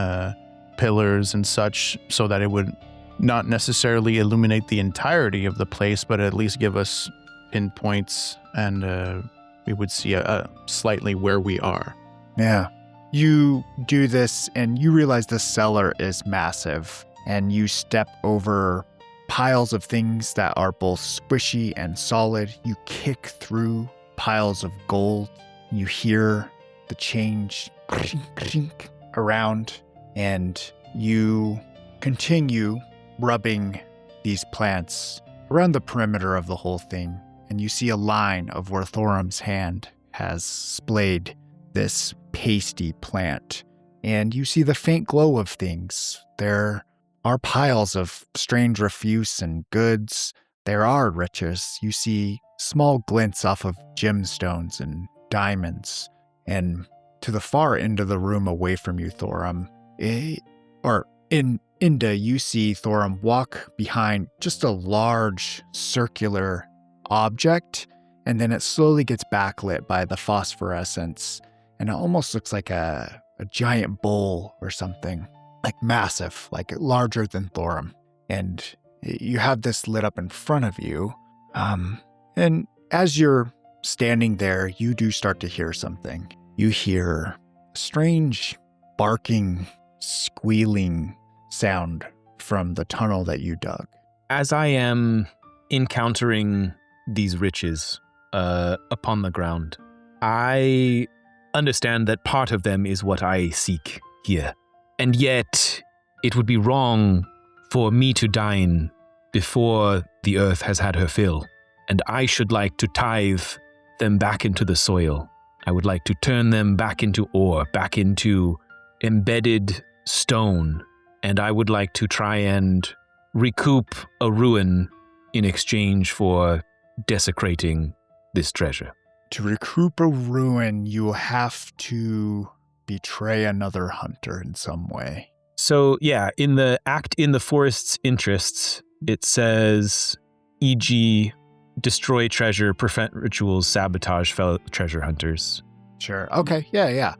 pillars and such, so that it would not necessarily illuminate the entirety of the place, but at least give us pinpoints, and we would see slightly where we are. Yeah. You do this and you realize the cellar is massive, and you step over piles of things that are both squishy and solid. You kick through piles of gold. You hear the change clink around, and you continue rubbing these plants around the perimeter of the whole thing, and you see a line of where Thorum's hand has splayed this pasty plant, and you see the faint glow of things. There are piles of strange refuse and goods. There are riches. You see small glints off of gemstones and diamonds. And to the far end of the room away from you, Thorum, in Inda, you see Thorum walk behind just a large circular object, and then it slowly gets backlit by the phosphorescence, and it almost looks like a giant bowl or something, like massive, like larger than Thorum. And you have this lit up in front of you, and as you're standing there, you do start to hear something. You hear a strange barking, squealing sound from the tunnel that you dug. As I am encountering these riches upon the ground, I understand that part of them is what I seek here. And yet, it would be wrong for me to dine before the earth has had her fill. And I should like to tithe them back into the soil. I would like to turn them back into ore, back into embedded stone. And I would like to try and recoup a ruin in exchange for desecrating this treasure. To recoup a ruin, you will have to betray another hunter in some way. So, yeah, in the act in the forest's interests, it says, e.g., destroy treasure, prevent rituals, sabotage fellow treasure hunters. Sure. Okay. Yeah.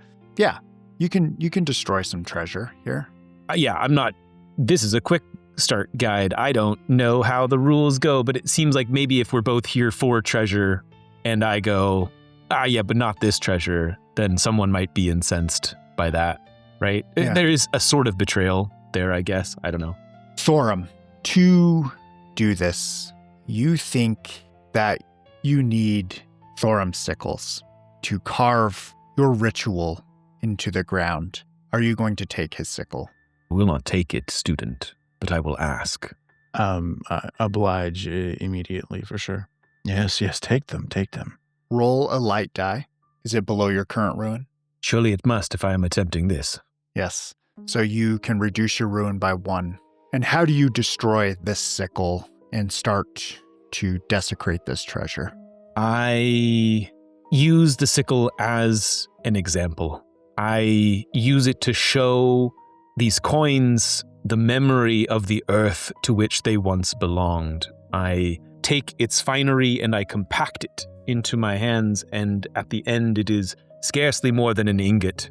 You can destroy some treasure here. I'm not. This is a quick start guide. I don't know how the rules go, but it seems like maybe if we're both here for treasure and I go, but not this treasure, then someone might be incensed by that, right? Yeah. There is a sort of betrayal there, I guess. I don't know. Thorum, to do this, you think that you need Thorum sickles to carve your ritual into the ground. Are you going to take his sickle? I will not take it, student, but I will ask. Oblige immediately, for sure. Yes, take them. Roll a light die. Is it below your current ruin? Surely it must if I am attempting this. Yes. So you can reduce your ruin by 1. And how do you destroy this sickle and start to desecrate this treasure? I use the sickle as an example. I use it to show these coins the memory of the earth to which they once belonged. I take its finery and I compact it into my hands, and at the end it is scarcely more than an ingot,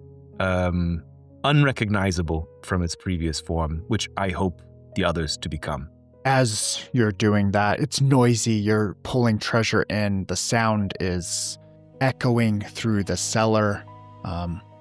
unrecognizable from its previous form, which I hope the others to become. As you're doing that, it's noisy, you're pulling treasure in, the sound is echoing through the cellar.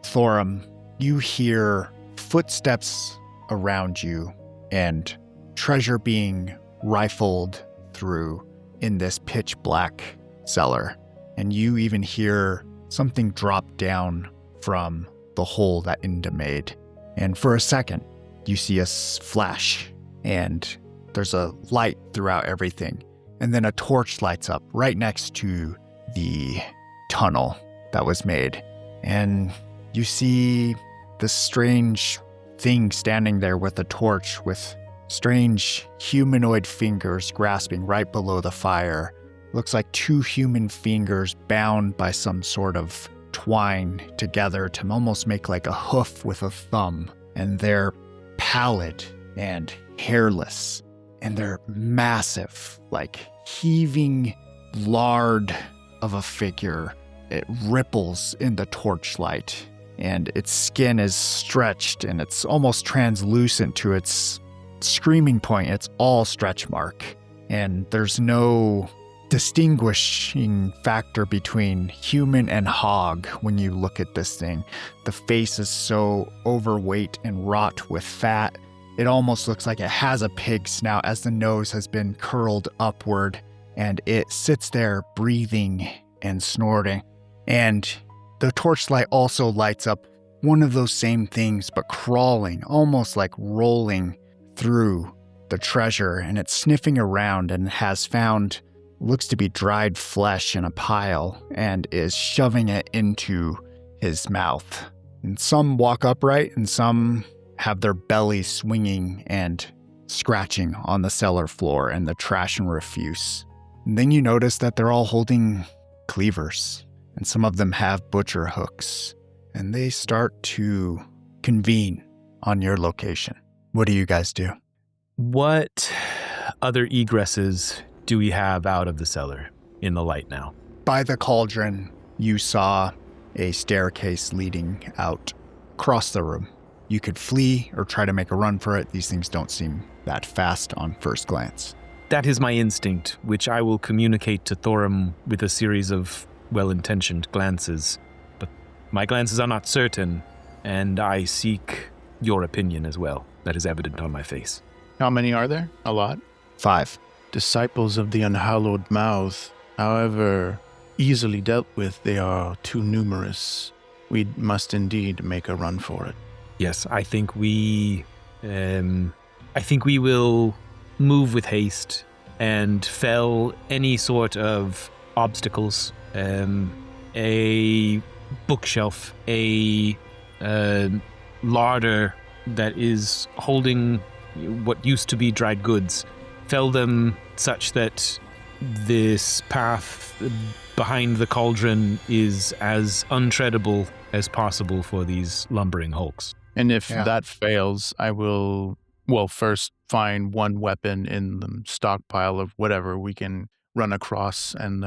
Thorum, you hear footsteps around you and treasure being rifled through in this pitch black cellar. And you even hear something drop down from the hole that Inda made. And for a second, you see a flash and there's a light throughout everything. And then a torch lights up right next to the tunnel that was made. And you see this strange thing standing there with a torch with strange humanoid fingers grasping right below the fire. Looks like 2 human fingers bound by some sort of twine together to almost make like a hoof with a thumb. And they're pallid and hairless. And they're massive, like heaving lard of a figure. It ripples in the torchlight. And its skin is stretched and it's almost translucent to its screaming point. It's all stretch mark. And there's no distinguishing factor between human and hog when you look at this thing. The face is so overweight and wrought with fat. It almost looks like it has a pig snout as the nose has been curled upward. And it sits there breathing and snorting. And the torchlight also lights up one of those same things, but crawling, almost like rolling through the treasure. And it's sniffing around and has found, looks to be dried flesh in a pile, and is shoving it into his mouth. And some walk upright and some have their bellies swinging and scratching on the cellar floor and the trash and refuse. And then you notice that they're all holding cleavers, and some of them have butcher hooks, and they start to convene on your location. What do you guys do? What other egresses do we have out of the cellar in the light now? By the cauldron, you saw a staircase leading out across the room. You could flee or try to make a run for it. These things don't seem that fast on first glance. That is my instinct, which I will communicate to Thorum with a series of well-intentioned glances. But my glances are not certain, and I seek your opinion as well. That is evident on my face. How many are there? A lot? 5. Disciples of the unhallowed mouth. However easily dealt with, they are too numerous. We must indeed make a run for it. Yes, I think we will move with haste and fell any sort of obstacles. A bookshelf, a larder that is holding what used to be dried goods. Fell them such that this path behind the cauldron is as untreadable as possible for these lumbering hulks. And if that fails, I will, first find one weapon in the stockpile of whatever we can run across and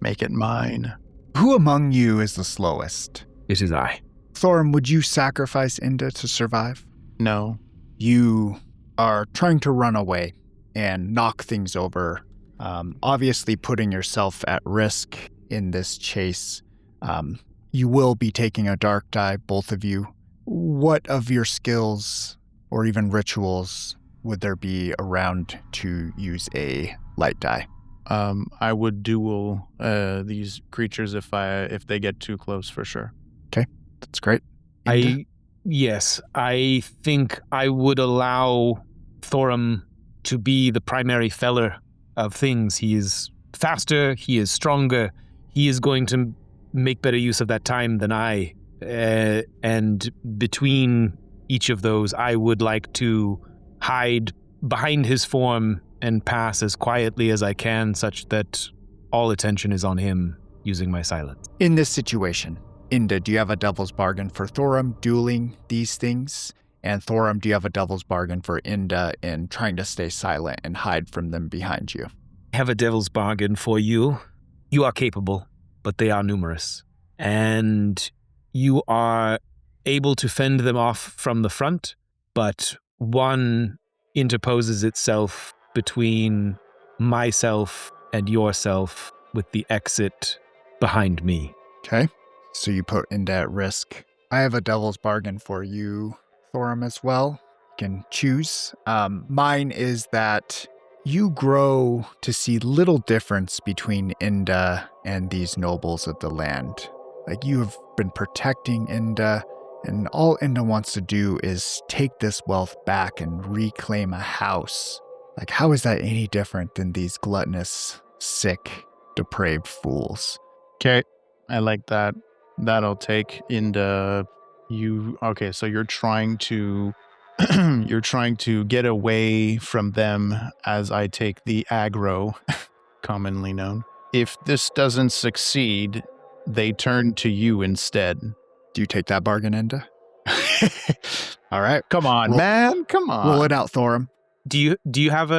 make it mine. Who among you is the slowest? It is I. Thorum, would you sacrifice Inda to survive? No. You are trying to run away and knock things over, obviously putting yourself at risk in this chase. You will be taking a dark die, both of you. What of your skills or even rituals would there be around to use a light die? I would duel these creatures if they get too close, for sure. Okay, that's great. I think I would allow Thorum to be the primary feller of things. He is faster, he is stronger, he is going to make better use of that time than I. And between each of those, I would like to hide behind his form and pass as quietly as I can, such that all attention is on him using my silence. In this situation, Inda, do you have a devil's bargain for Thorum dueling these things? And Thorum, do you have a devil's bargain for Inda in trying to stay silent and hide from them behind you? I have a devil's bargain for you. You are capable, but they are numerous. And you are able to fend them off from the front, but one interposes itself between myself and yourself with the exit behind me. Okay, so you put Inda at risk. I have a devil's bargain for you, Thorum, as well. You can choose. Mine is that you grow to see little difference between Inda and these nobles of the land. Like, you have been protecting Inda, and all Inda wants to do is take this wealth back and reclaim a house. Like, how is that any different than these gluttonous, sick, depraved fools? Okay, I like that. That'll take Inda. So you're trying to get away from them as I take the aggro, commonly known. If this doesn't succeed, they turn to you instead. Do you take that bargain, Inda? All right. Come on, man. Come on. Roll it out, Thorum. Do you have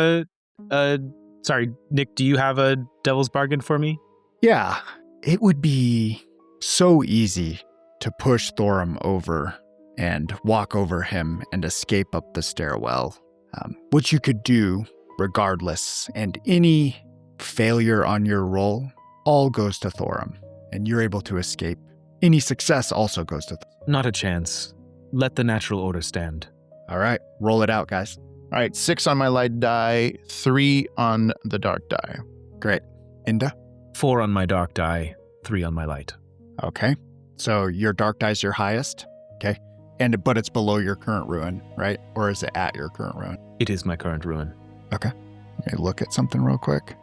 sorry, Nick, do you have a devil's bargain for me? Yeah. It would be so easy to push Thorum over and walk over him and escape up the stairwell, which you could do regardless, and any failure on your roll all goes to Thorum, and you're able to escape. Any success also goes to Thorum. Not a chance. Let the natural order stand. All right, roll it out, guys. All right, 6 on my light die, 3 on the dark die. Great. Inda? 4 on my dark die, 3 on my light. Okay. So your dark die is your highest? Okay. But it's below your current ruin, right? Or is it at your current ruin? It is my current ruin. Okay. Let me look at something real quick.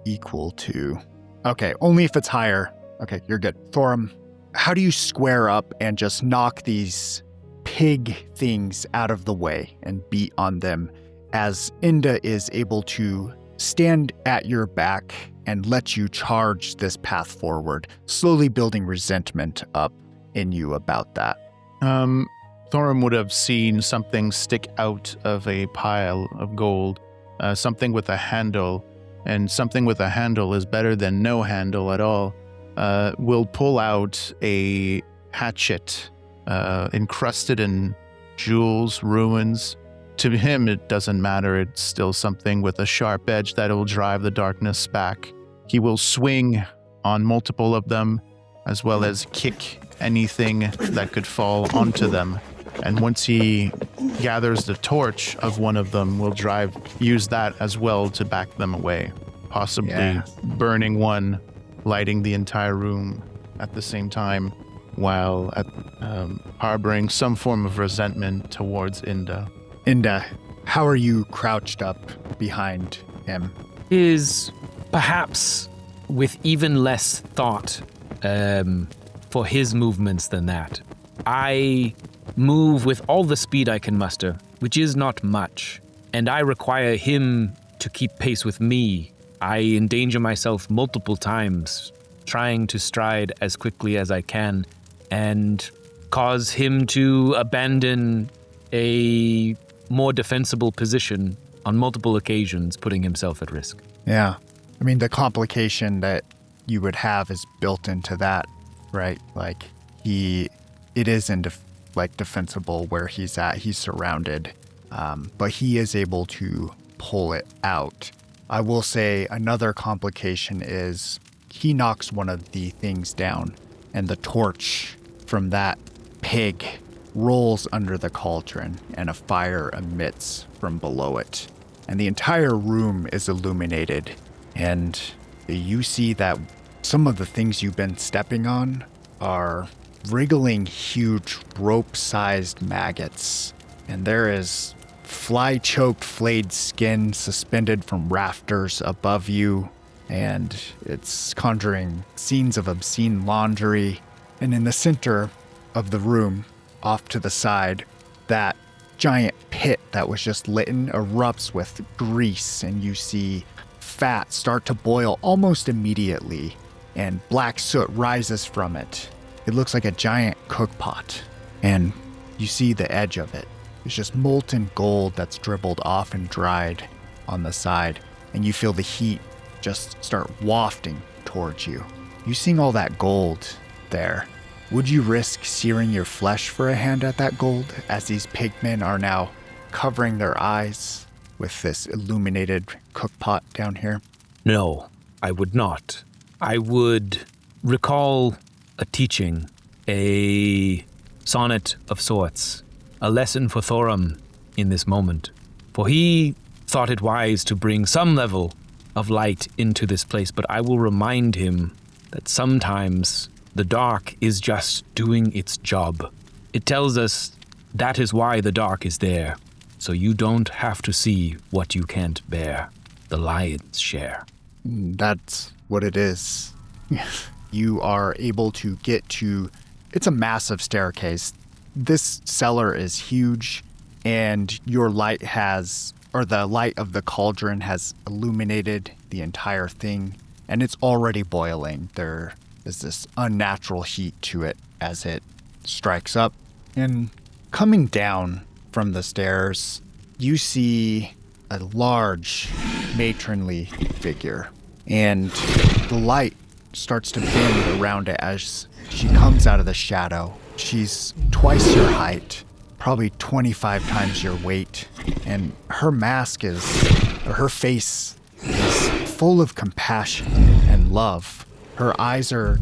Equal to... Okay, only if it's higher. Okay, you're good. Thorum, how do you square up and just knock these pig things out of the way and beat on them as Inda is able to stand at your back and let you charge this path forward, slowly building resentment up in you about that? Thorum would have seen something stick out of a pile of gold, something with a handle, and something with a handle is better than no handle at all. Will pull out a hatchet encrusted in jewels, ruins. To him, it doesn't matter. It's still something with a sharp edge that will drive the darkness back. He will swing on multiple of them, as well as kick anything that could fall onto them. And once he gathers the torch of one of them, will use that as well to back them away, possibly burning one, lighting the entire room at the same time, while harboring some form of resentment towards Inda. Inda, how are you crouched up behind him? Is perhaps with even less thought for his movements than that. I move with all the speed I can muster, which is not much, and I require him to keep pace with me. I endanger myself multiple times, trying to stride as quickly as I can, and cause him to abandon a more defensible position on multiple occasions, putting himself at risk. Yeah. I mean, the complication that you would have is built into that, right? Like, it is defensible where he's at. He's surrounded, but he is able to pull it out. I will say another complication is he knocks one of the things down, and the torch from that pig rolls under the cauldron, and a fire emits from below it. And the entire room is illuminated, and you see that some of the things you've been stepping on are wriggling huge rope-sized maggots, and there is fly-choked flayed skin suspended from rafters above you, and it's conjuring scenes of obscene laundry. And in the center of the room, off to the side, that giant pit that was just lit erupts with grease, and you see fat start to boil almost immediately, and black soot rises from it. It looks like a giant cookpot, and you see the edge of it. It's just molten gold that's dribbled off and dried on the side, and you feel the heat just start wafting towards you. You seeing all that gold there, would you risk searing your flesh for a hand at that gold, as these pigmen are now covering their eyes with this illuminated cookpot down here? No, I would not. I would recall a teaching, a sonnet of sorts, a lesson for Thorum in this moment. For he thought it wise to bring some level of light into this place, but I will remind him that sometimes the dark is just doing its job. It tells us that is why the dark is there, so you don't have to see what you can't bear. The lion's share. That's what it is. You are able to get to, it's a massive staircase. This cellar is huge, and your light the light of the cauldron has illuminated the entire thing, and it's already boiling. There is this unnatural heat to it as it strikes up. And coming down from the stairs, you see a large matronly figure, and the light starts to bend around it as she comes out of the shadow. She's twice your height, probably 25 times your weight, and her face is full of compassion and love. Her eyes are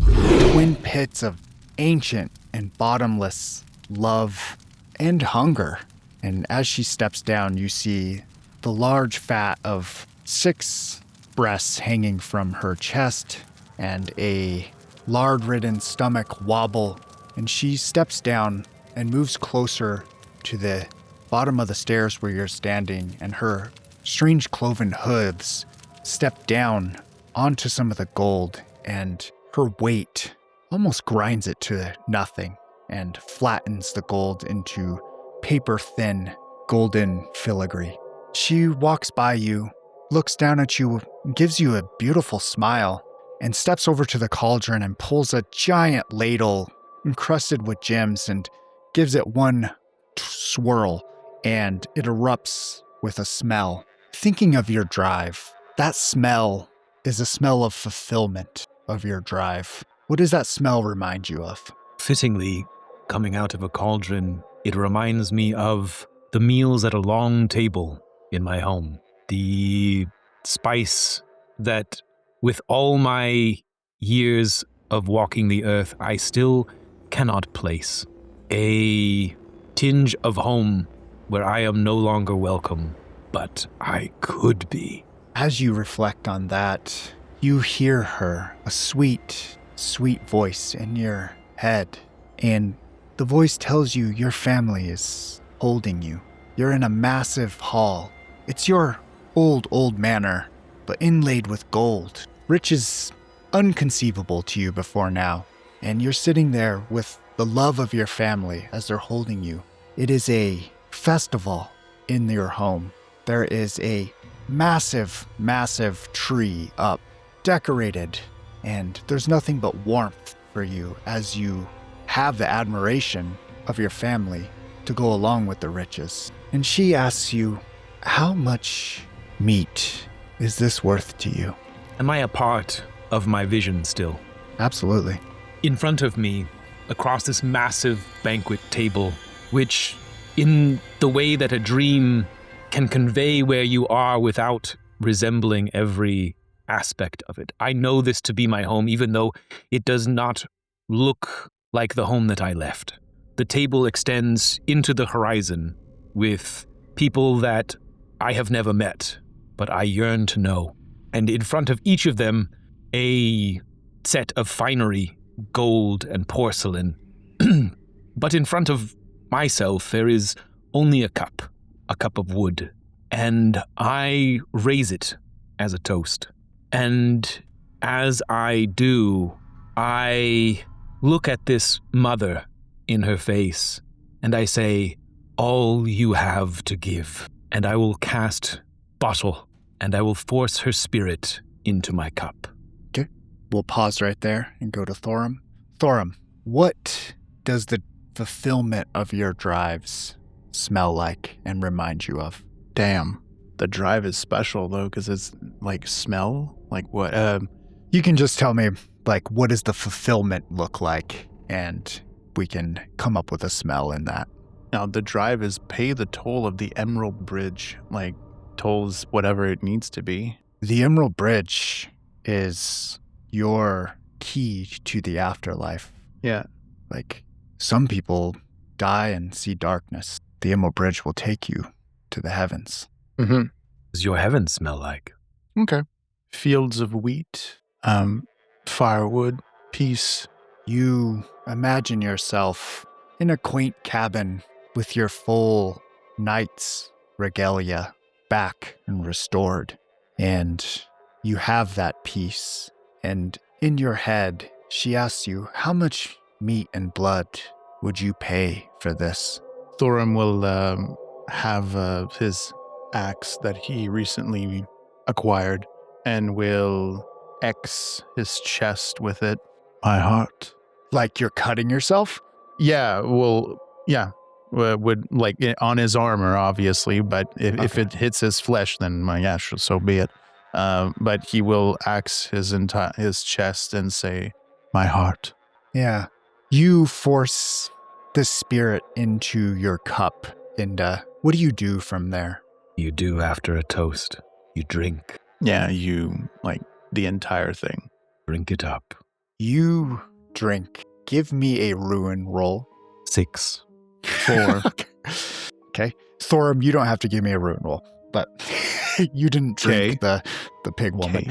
twin pits of ancient and bottomless love and hunger. And as she steps down, you see the large fat of 6 breasts hanging from her chest and a lard-ridden stomach wobble. And she steps down and moves closer to the bottom of the stairs where you're standing, and her strange cloven hooves step down onto some of the gold, and her weight almost grinds it to nothing and flattens the gold into paper-thin, golden filigree. She walks by you, looks down at you, gives you a beautiful smile, and steps over to the cauldron and pulls a giant ladle encrusted with gems and gives it one swirl, and it erupts with a smell. Thinking of your drive, that smell is a smell of fulfillment of your drive. What does that smell remind you of? Fittingly, coming out of a cauldron, it reminds me of the meals at a long table in my home. The spice that, with all my years of walking the earth, I still cannot place. A tinge of home where I am no longer welcome, but I could be. As you reflect on that, you hear her, a sweet, sweet voice in your head, and the voice tells you your family is holding you. You're in a massive hall. It's your old manor, but inlaid with gold. Riches unconceivable to you before now, and you're sitting there with the love of your family as they're holding you. It is a festival in your home. There is a massive, massive tree up, decorated, and there's nothing but warmth for you as you have the admiration of your family to go along with the riches. And she asks you, how much meat is this worth to you? Am I a part of my vision still? Absolutely. In front of me, across this massive banquet table, which, in the way that a dream can convey where you are without resembling every aspect of it. I know this to be my home, even though it does not look like the home that I left. The table extends into the horizon with people that I have never met, but I yearn to know. And in front of each of them, a set of finery, gold and porcelain. But in front of myself, there is only a cup of wood, and I raise it as a toast. And as I do, I look at this mother in her face, and I say, all you have to give. And I will cast bottle, and I will force her spirit into my cup. Okay. We'll pause right there and go to Thorum. Thorum, what does the fulfillment of your drives smell like and remind you of? Damn. The drive is special, though, because it's, like, smell? Like, what? You can just tell me, like, what does the fulfillment look like? And we can come up with a smell in that. Now, the drive is pay the toll of the Emerald Bridge. Like, tolls whatever it needs to be. The Emerald Bridge is your key to the afterlife. Yeah. Like, some people die and see darkness. The Emerald Bridge will take you to the heavens. Mm-hmm. Does your heaven smell like? Okay. Fields of wheat, firewood, peace. You imagine yourself in a quaint cabin with your full knight's regalia back and restored. And you have that peace. And in your head, she asks you, how much meat and blood would you pay for this? Thorum will have his axe that he recently acquired and will X his chest with it. My heart. Like you're cutting yourself? Yeah, well, yeah. Would like on his armor, obviously, but if it hits his flesh, then yeah, so be it. But he will axe his chest and say, my heart. Yeah. You force the spirit into your cup, Inda. What do you do from there? You do after a toast. You drink. Yeah, you, like, the entire thing. Drink it up. You drink. Give me a ruin roll. 6. 4. Okay. Thorum, you don't have to give me a ruin roll, but you didn't drink the pig woman.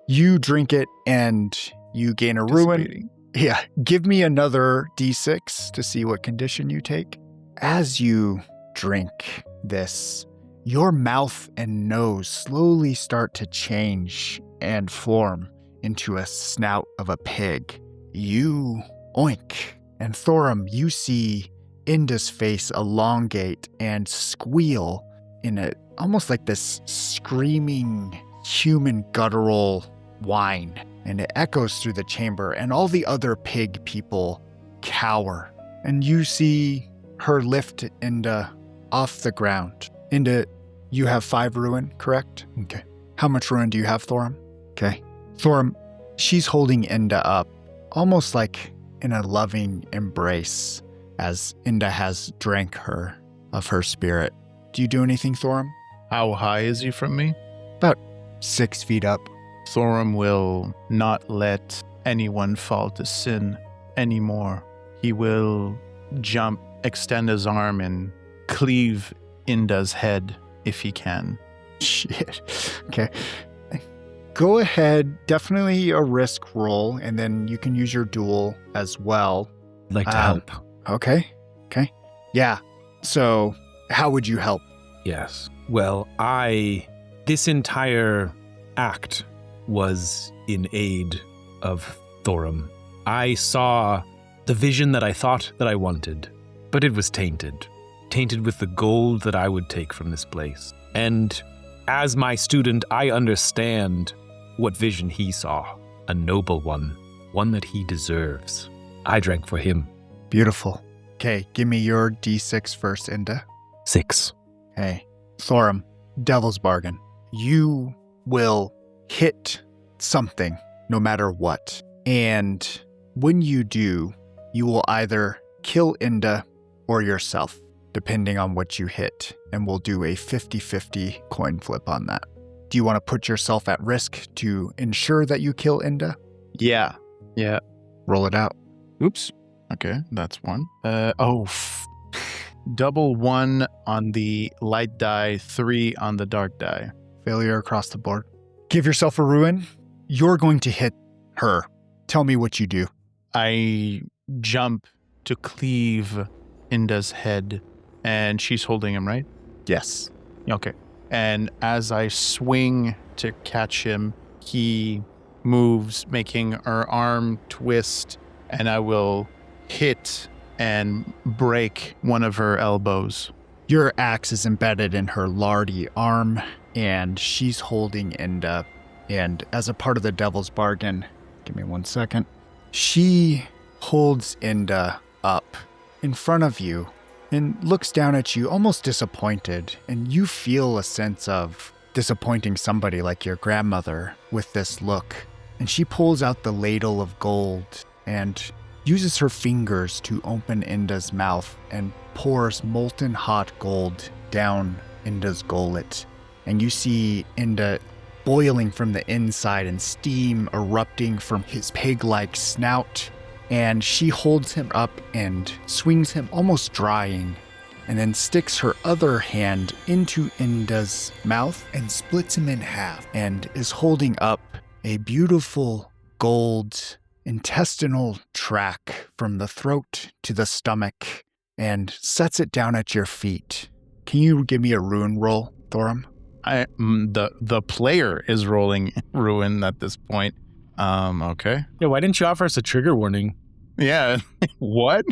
You drink it and you gain a ruin. Yeah. Give me another d6 to see what condition you take. As you drink this, your mouth and nose slowly start to change and form into a snout of a pig. You oink. And Thorum, you see Inda's face elongate and squeal in a almost like this screaming human guttural whine. And it echoes through the chamber, and all the other pig people cower. And you see her lift Inda off the ground. Inda, you have 5 ruin, correct? Okay. How much ruin do you have, Thorum? Okay. Thorum, she's holding Inda up, almost like in a loving embrace, as Inda has drank her of her spirit. Do you do anything, Thorum? How high is he from me? About 6 feet up. Thorum will not let anyone fall to sin anymore. He will jump, extend his arm, and cleave Inda's head if he can. Shit. Okay. Go ahead. Definitely a risk roll, and then you can use your duel as well. I'd like to help. Okay. Yeah. So, how would you help? Yes. Well, this entire act was in aid of Thorum. I saw the vision that I thought that I wanted, but it was tainted with the gold that I would take from this place. And as my student, I understand what vision he saw, a noble one that he deserves. I drank for him. Beautiful. Okay, give me your D6 first, Inda. 6. Hey, Thorum, devil's bargain. You will hit something, no matter what. And when you do, you will either kill Inda or yourself, depending on what you hit. And we'll do a 50-50 coin flip on that. Do you want to put yourself at risk to ensure that you kill Inda? Yeah. Roll it out. Oops. Okay, that's 1. Double 1 on the light die, 3 on the dark die. Failure across the board. Give yourself a ruin. You're going to hit her. Tell me what you do. I jump to cleave Inda's head, and she's holding him, right? Yes. Okay. And as I swing to catch him, he moves, making her arm twist, and I will hit and break one of her elbows. Your axe is embedded in her lardy arm, and she's holding Inda. And as a part of the devil's bargain, give me 1 second, she holds Inda up in front of you and looks down at you almost disappointed. And you feel a sense of disappointing somebody like your grandmother with this look. And she pulls out the ladle of gold and uses her fingers to open Inda's mouth and pours molten hot gold down Inda's gullet. And you see Inda boiling from the inside and steam erupting from his pig-like snout. And she holds him up and swings him almost drying, and then sticks her other hand into Inda's mouth and splits him in half, and is holding up a beautiful gold intestinal tract from the throat to the stomach and sets it down at your feet. Can you give me a ruin roll, Thorum? The player is rolling ruin at this point. Okay. Yeah, why didn't you offer us a trigger warning? Yeah. What?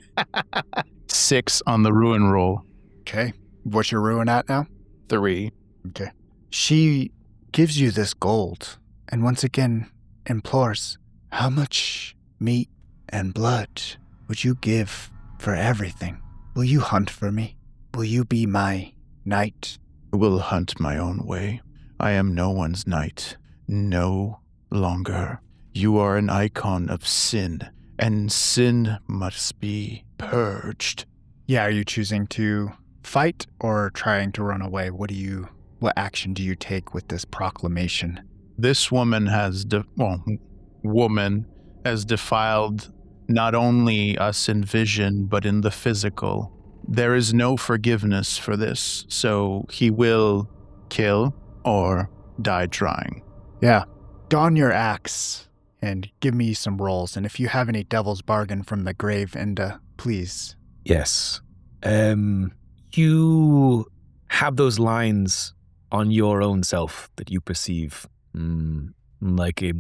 6 on the ruin roll. Okay. What's your ruin at now? 3. Okay. She gives you this gold and once again implores, how much meat and blood would you give for everything? Will you hunt for me? Will you be my knight? I will hunt my own way. I am no one's knight. No longer. You are an icon of sin, and sin must be purged. Yeah, are you choosing to fight or trying to run away? What action do you take with this proclamation? This woman has defiled not only us in vision, but in the physical. There is no forgiveness for this, so he will kill or die trying. Yeah. Don your axe and give me some rolls. And if you have any devil's bargain from the grave, Inda, please. Yes. You have those lines on your own self that you perceive like a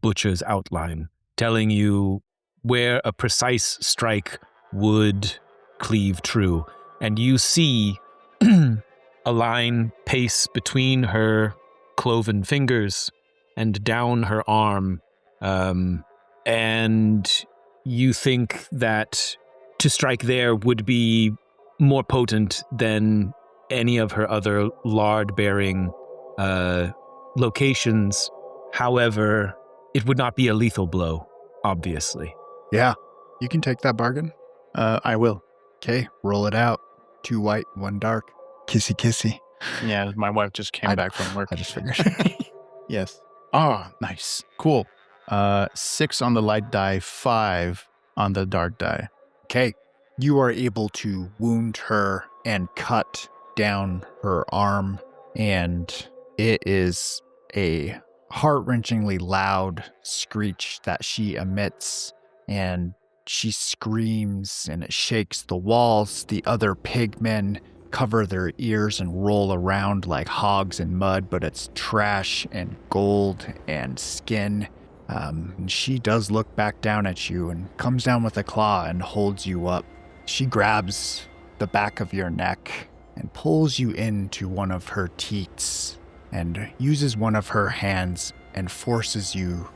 butcher's outline, telling you where a precise strike would cleave true. And you see a line pace between her cloven fingers and down her arm. And you think that to strike there would be more potent than any of her other lard-bearing locations. However, it would not be a lethal blow, obviously. Yeah, you can take that bargain. I will. Okay, roll it out. 2 white, 1 dark. Kissy kissy. Yeah, my wife just came back from work. I just figured. Yes. Oh, nice. Cool. 6 on the light die, 5 on the dark die. Okay, you are able to wound her and cut down her arm, and it is a heart-wrenchingly loud screech that she emits, and she screams and it shakes the walls. The other pigmen cover their ears and roll around like hogs in mud, but it's trash and gold and skin. And she does look back down at you and comes down with a claw and holds you up. She grabs the back of your neck and pulls you into one of her teats and uses one of her hands and forces you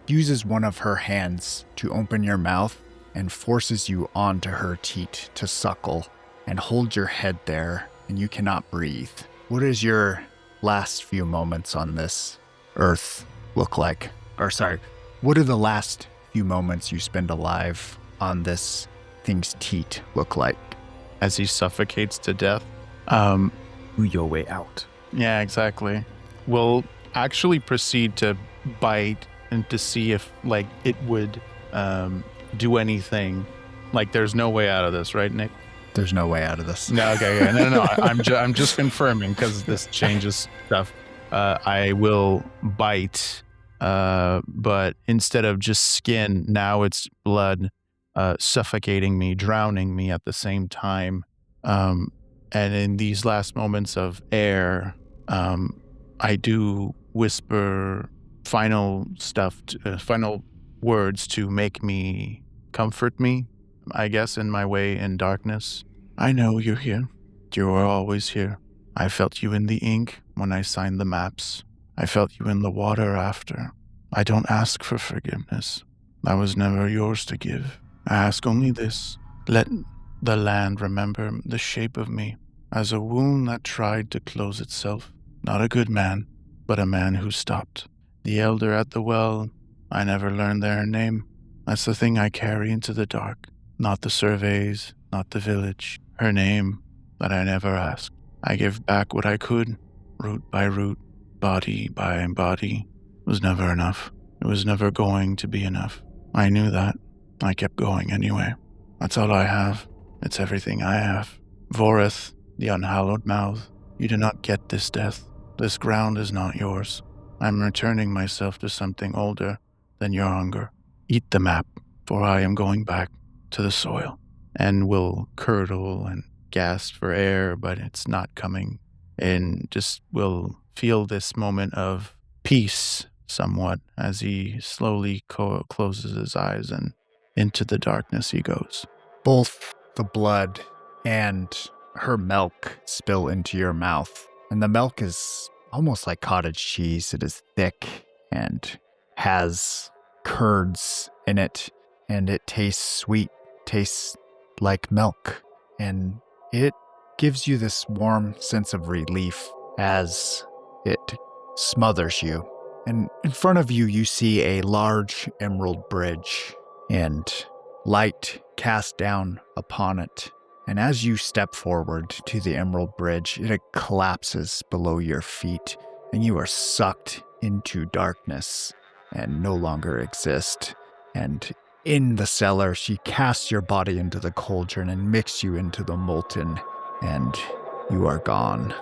uses one of her hands to open your mouth and forces you onto her teat to suckle and hold your head there, and you cannot breathe. What is your last few moments on this earth look like? What do the last few moments you spend alive on this thing's teat look like? As he suffocates to death. Your way out. Yeah, exactly. We'll actually proceed to bite and to see if, like, it would do anything. Like, there's no way out of this, right, Nick? There's no way out of this. No, okay. No. I'm just confirming because this changes stuff. I will bite, but instead of just skin, now it's blood suffocating me, drowning me at the same time. And in these last moments of air, I do whisper final words to make me, comfort me, I guess, in my way in darkness. I know you're here. You are always here. I felt you in the ink when I signed the maps. I felt you in the water after. I don't ask for forgiveness. That was never yours to give. I ask only this. Let the land remember the shape of me as a wound that tried to close itself. Not a good man, but a man who stopped. The elder at the well, I never learned their name. That's the thing I carry into the dark. Not the surveys, not the village. Her name that I never asked. I give back what I could, root by root, body by body. It was never enough. It was never going to be enough. I knew that. I kept going anyway. That's all I have. It's everything I have. Voreth, the unhallowed mouth, you do not get this death. This ground is not yours. I'm returning myself to something older than your hunger. Eat the map, for I am going back to the soil. And will curdle and gasp for air, but it's not coming. And just will feel this moment of peace somewhat as he slowly closes his eyes and into the darkness he goes. Both the blood and her milk spill into your mouth. And the milk is almost like cottage cheese. It is thick and has curds in it, and it tastes sweet, tastes like milk. And it gives you this warm sense of relief as it smothers you. And in front of you, you see a large emerald bridge and light cast down upon it. And as you step forward to the emerald bridge, it collapses below your feet, and you are sucked into darkness and no longer exist. And in the cellar, she casts your body into the cauldron and mixes you into the molten, and you are gone.